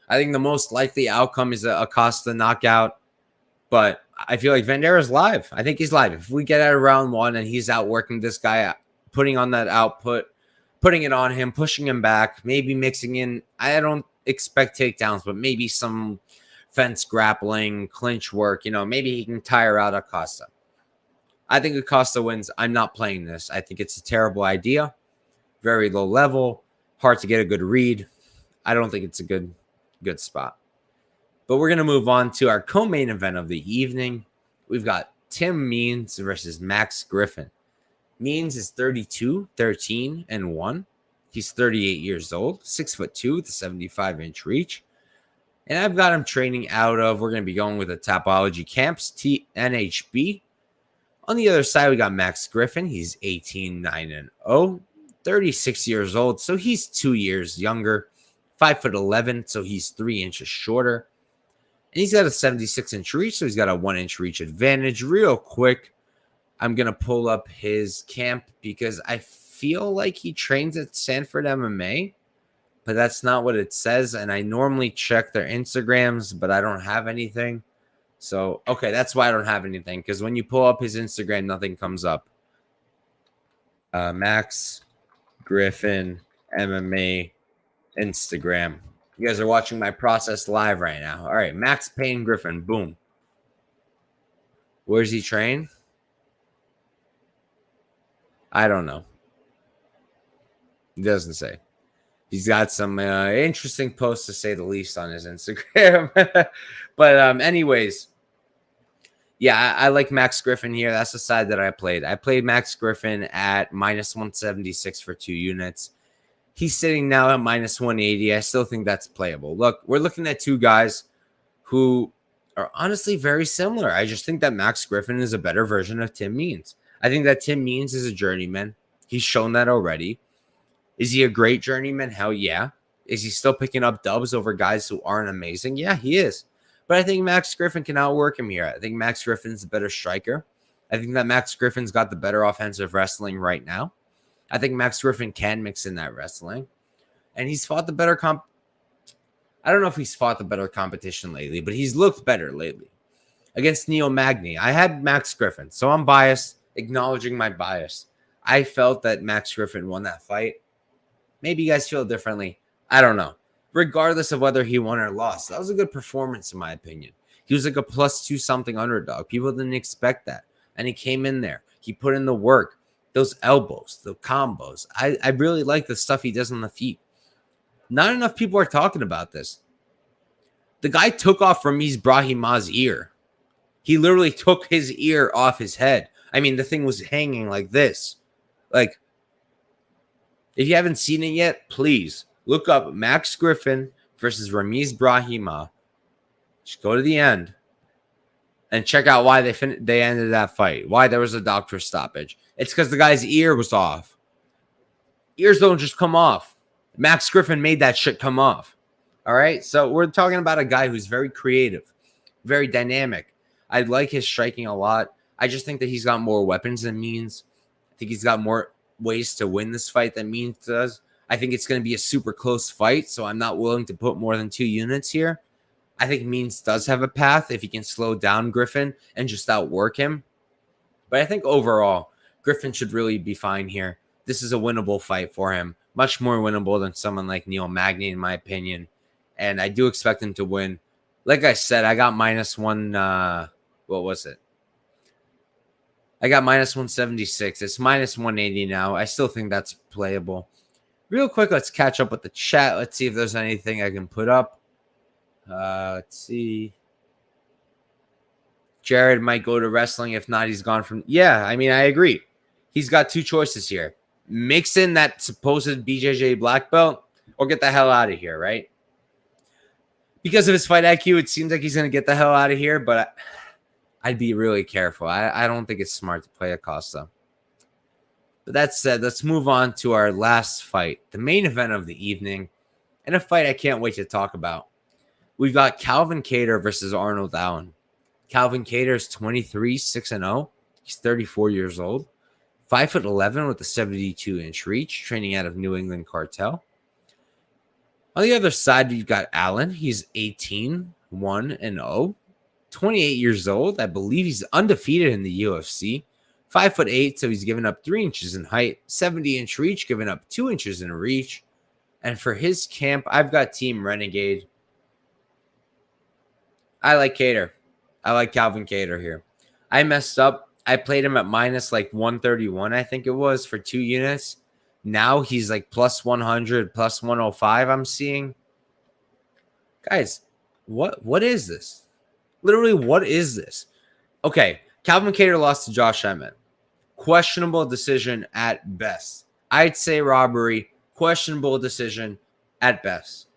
I think the most likely outcome is a Acosta knockout, but I feel like Vanderaa live. I think he's live. If we get out of round 1 and he's outworking this guy, putting on that output, putting it on him, pushing him back, maybe mixing in, I don't expect takedowns, but maybe some fence grappling, clinch work, maybe he can tire out Acosta. I think Acosta wins. I'm not playing this. I think it's a terrible idea. Very low level, hard to get a good read. I don't think it's a good spot. But we're going to move on to our co-main event of the evening. We've got Tim Means versus Max Griffin. Means is 32, 13, and 1. He's 38 years old, 6'2" with a 75-inch reach. And I've got him training out of, we're going to be going with the Topology Camps, NHB. On the other side, we got Max Griffin. He's 18, 9, and 0, 36 years old. So he's 2 years younger, 5'11", so he's 3 inches shorter. And he's got a 76-inch reach, so he's got a 1-inch reach advantage. Real quick, I'm going to pull up his camp because I feel like he trains at Sanford MMA, but that's not what it says. And I normally check their Instagrams, but I don't have anything. So, okay, that's why I don't have anything, because when you pull up his Instagram, nothing comes up. Max Griffin MMA Instagram. You guys are watching my process live right now. All right, Max Payne Griffin, boom. Where's he train? I don't know. He doesn't say. He's got some interesting posts, to say the least, on his Instagram. But anyways, yeah, I like Max Griffin here. That's the side that I played. I played Max Griffin at minus 176 for 2 units. He's sitting now at minus 180. I still think that's playable. Look, we're looking at two guys who are honestly very similar. I just think that Max Griffin is a better version of Tim Means. I think that Tim Means is a journeyman. He's shown that already. Is he a great journeyman? Hell yeah. Is he still picking up dubs over guys who aren't amazing? Yeah, he is. But I think Max Griffin can outwork him here. I think Max Griffin's a better striker. I think that Max Griffin's got the better offensive wrestling right now. I think Max Griffin can mix in that wrestling. And he's fought the better I don't know if he's fought the better competition lately, but he's looked better lately. Against Neil Magny, I had Max Griffin, so I'm biased, acknowledging my bias. I felt that Max Griffin won that fight. Maybe you guys feel differently. I don't know. Regardless of whether he won or lost, that was a good performance in my opinion. He was like a +2 something underdog. People didn't expect that. And he came in there. He put in the work. Those elbows, the combos. I really like the stuff he does on the feet. Not enough people are talking about this. The guy took off Ramiz Brahimah's ear. He literally took his ear off his head. I mean, the thing was hanging like this. Like, if you haven't seen it yet, please look up Max Griffin versus Ramiz Brahimah. Just go to the end and check out why they ended that fight. Why there was a doctor stoppage. It's because the guy's ear was off. Ears don't just come off. Max Griffin made that shit come off. All right? So we're talking about a guy who's very creative, very dynamic. I like his striking a lot. I just think that he's got more weapons than Means. I think he's got more ways to win this fight than Means does. I think it's going to be a super close fight, so I'm not willing to put more than 2 units here. I think Means does have a path if he can slow down Griffin and just outwork him. But I think overall, Griffin should really be fine here. This is a winnable fight for him. Much more winnable than someone like Neil Magny, in my opinion. And I do expect him to win. Like I said, I got -1. What was it? I got -176. It's -180 now. I still think that's playable. Real quick, let's catch up with the chat. Let's see if there's anything I can put up. Let's see. Jared might go to wrestling. If not, he's gone from... Yeah, I mean, I agree. He's got 2 choices here. Mix in that supposed BJJ black belt or get the hell out of here, right? Because of his fight IQ, it seems like he's going to get the hell out of here, but I'd be really careful. I don't think it's smart to play Acosta. But that said, let's move on to our last fight, the main event of the evening, and a fight I can't wait to talk about. We've got Calvin Kattar versus Arnold Allen. Calvin Kattar is 23, 6-0. He's 34 years old. 5'11" with a 72-inch reach, training out of New England Cartel. On the other side, you've got Allen. He's 18, 1-0. 28 years old. I believe he's undefeated in the UFC. 5'8", so he's given up 3 inches in height. 70-inch reach, giving up 2 inches in reach. And for his camp, I've got Team Renegade. I like Kattar. I like Calvin Kattar here. I messed up. I played him at -131, I think it was, for 2 units. Now he's like +100, +105, I'm seeing. Guys, What is this? Literally, what is this? Okay, Calvin Kattar lost to Josh Emmett. Questionable decision at best. I'd say robbery. Questionable decision at best.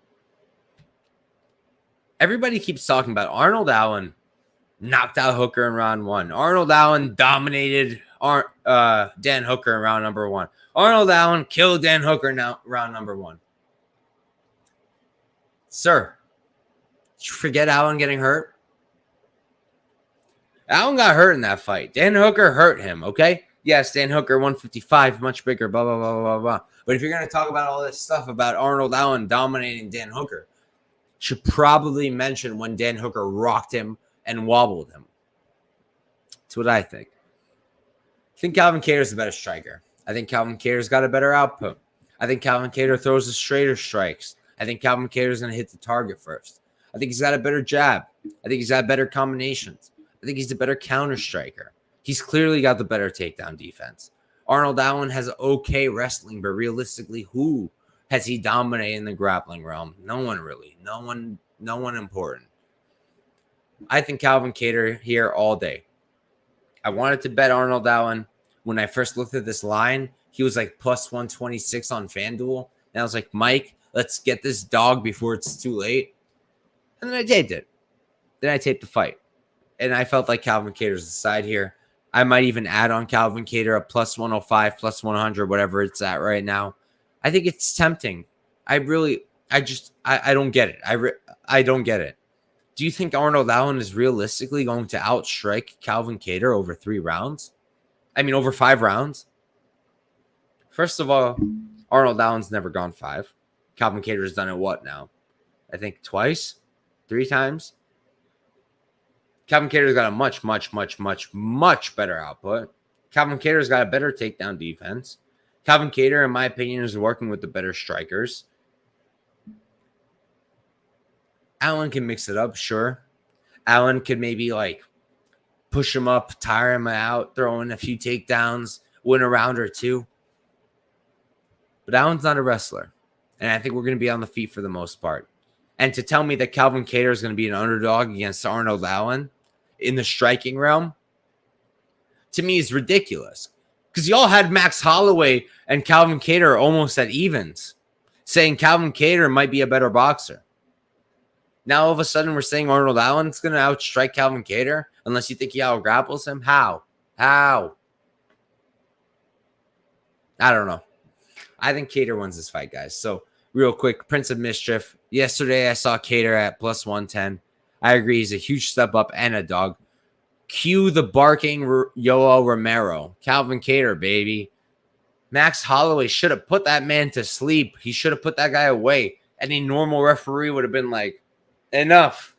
Everybody keeps talking about Arnold Allen knocked out Hooker in round 1. Arnold Allen dominated Dan Hooker in round number 1. Arnold Allen killed Dan Hooker in round number 1. Sir, did you forget Allen getting hurt? Allen got hurt in that fight. Dan Hooker hurt him, okay? Yes, Dan Hooker, 155, much bigger, blah, blah, blah, blah, blah. But if you're going to talk about all this stuff about Arnold Allen dominating Dan Hooker, should probably mention when Dan Hooker rocked him and wobbled him. That's what I think. I think Calvin Kattar's a better striker. I think Calvin Kattar's got a better output. I think Calvin Kattar throws the straighter strikes. I think Calvin Kattar's going to hit the target first. I think he's got a better jab. I think he's got better combinations. I think he's a better counter striker. He's clearly got the better takedown defense. Arnold Allen has okay wrestling, but realistically, who has he dominated in the grappling realm? No one really. No one important. I think Calvin Kattar here all day. I wanted to bet Arnold Allen. When I first looked at this line, he was like plus 126 on FanDuel. And I was like, Mike, let's get this dog before it's too late. And then I taped it. Then I taped the fight. And I felt like Calvin Kattar's the side here. I might even add on Calvin Kattar a plus 105, plus 100, whatever it's at right now. I think it's tempting. I don't get it. I don't get it. Do you think Arnold Allen is realistically going to outstrike Calvin Kattar over 3 rounds? I mean, over 5 rounds? First of all, Arnold Allen's never gone 5. Calvin Kattar's done it what now? I think twice? 3 times? Calvin Kattar's got a much better output. Calvin Kattar's got a better takedown defense. Calvin Kattar, in my opinion, is working with the better strikers. Allen can mix it up, sure. Allen could maybe like push him up, tire him out, throw in a few takedowns, win a round or 2. But Allen's not a wrestler. And I think we're going to be on the feet for the most part. And to tell me that Calvin Kattar is going to be an underdog against Arnold Allen in the striking realm, to me is ridiculous. Because y'all had Max Holloway and Calvin Kattar almost at evens, saying Calvin Kattar might be a better boxer. Now, all of a sudden, we're saying Arnold Allen's going to outstrike Calvin Kattar unless you think he out-grapples him? How? I don't know. I think Kattar wins this fight, guys. So, real quick, Prince of Mischief. Yesterday, I saw Kattar at plus 110. I agree. He's a huge step up and a dog. Cue the barking Yoel Romero. Calvin Kattar, baby. Max Holloway should have put that man to sleep. He should have put that guy away. Any normal referee would have been like, enough.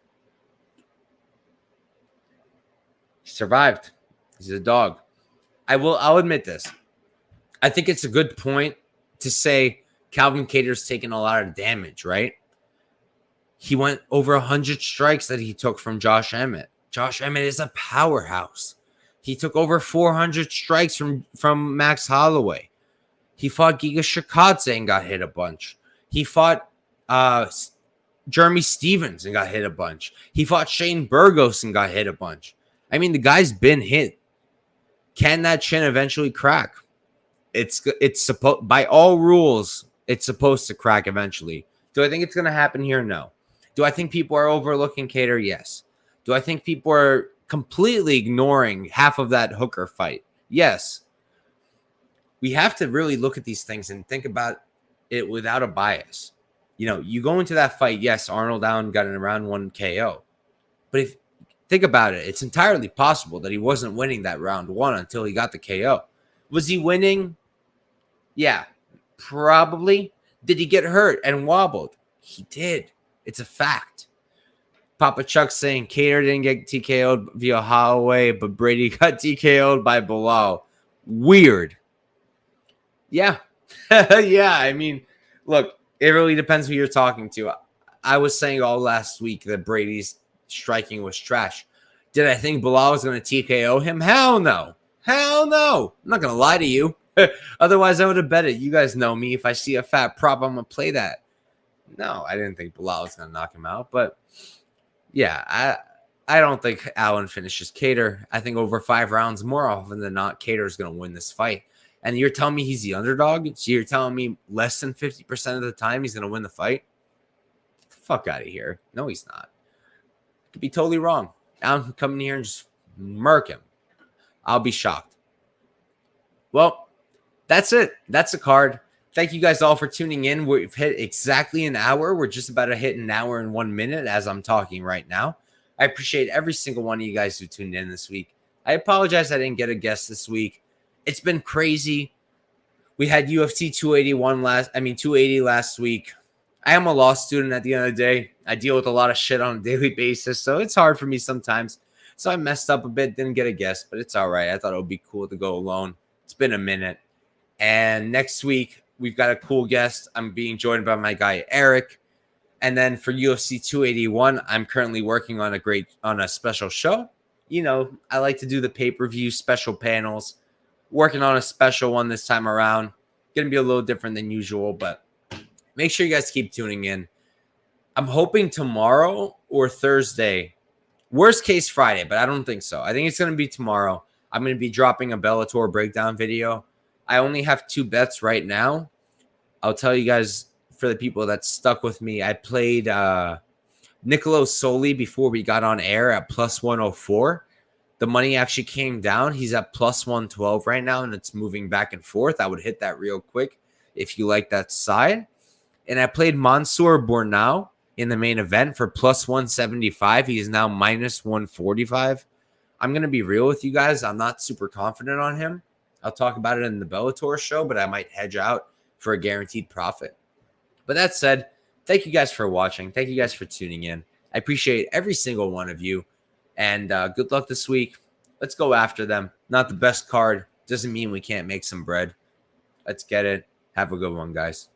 He survived. He's a dog. I'll admit this. I think it's a good point to say Calvin Kattar's taken a lot of damage, right? He went over 100 strikes that he took from Josh Emmett. Josh Emmett is a powerhouse. He took over 400 strikes from Max Holloway. He fought Giga Shikadze and got hit a bunch. He fought Jeremy Stevens and got hit a bunch. He fought Shane Burgos and got hit a bunch. I mean, the guy's been hit. Can that chin eventually crack? It's supposed, by all rules, it's supposed to crack eventually. Do I think it's going to happen here? No. Do I think people are overlooking Kattar? Yes. Do I think people are completely ignoring half of that Hooker fight? Yes. We have to really look at these things and think about it without a bias. You know, you go into that fight, yes, Arnold Allen got an around 1 KO. But if think about it, it's entirely possible that he wasn't winning that round 1 until he got the KO. Was he winning? Yeah, probably. Did he get hurt and wobbled? He did. It's a fact. Papa Chuck saying Kattar didn't get TKO'd via Holloway, but Brady got TKO'd by Bilal. Weird. Yeah. Yeah, I mean, look, it really depends who you're talking to. I was saying all last week that Brady's striking was trash. Did I think Bilal was going to TKO him? Hell no. Hell no. I'm not going to lie to you. Otherwise, I would have bet it. You guys know me. If I see a fat prop, I'm going to play that. No, I didn't think Bilal was going to knock him out. But Yeah, I don't think Allen finishes Kattar. I think over 5 rounds, more often than not, Kattar is going to win this fight. And you're telling me he's the underdog? So you're telling me less than 50% of the time he's going to win the fight? Get the fuck out of here. No, he's not. Could be totally wrong. Allen can come in here and just murk him. I'll be shocked. Well, that's it. That's the card. Thank you guys all for tuning in. We've hit exactly an hour. We're just about to hit an hour and 1 minute as I'm talking right now. I appreciate every single one of you guys who tuned in this week. I apologize I didn't get a guest this week. It's been crazy. We had UFC 280 last week. I am a law student at the end of the day. I deal with a lot of shit on a daily basis, so it's hard for me sometimes. So I messed up a bit, didn't get a guest, but it's all right. I thought it would be cool to go alone. It's been a minute. And next week, we've got a cool guest. I'm being joined by my guy, Eric. And then for UFC 281, I'm currently working on a special show. You know, I like to do the pay-per-view special panels. Working on a special one this time around. Going to be a little different than usual, but make sure you guys keep tuning in. I'm hoping tomorrow or Thursday. Worst case Friday, but I don't think so. I think it's going to be tomorrow. I'm going to be dropping a Bellator breakdown video. I only have 2 bets right now. I'll tell you guys, for the people that stuck with me, I played Nicolo Soli before we got on air at plus 104. The money actually came down. He's at plus 112 right now, and it's moving back and forth. I would hit that real quick if you like that side. And I played Mansour Bornau in the main event for plus 175. He is now minus 145. I'm going to be real with you guys. I'm not super confident on him. I'll talk about it in the Bellator show, but I might hedge out for a guaranteed profit. But that said, thank you guys for watching. Thank you guys for tuning in. I appreciate every single one of you. And good luck this week. Let's go after them. Not the best card. Doesn't mean we can't make some bread. Let's get it. Have a good one, guys.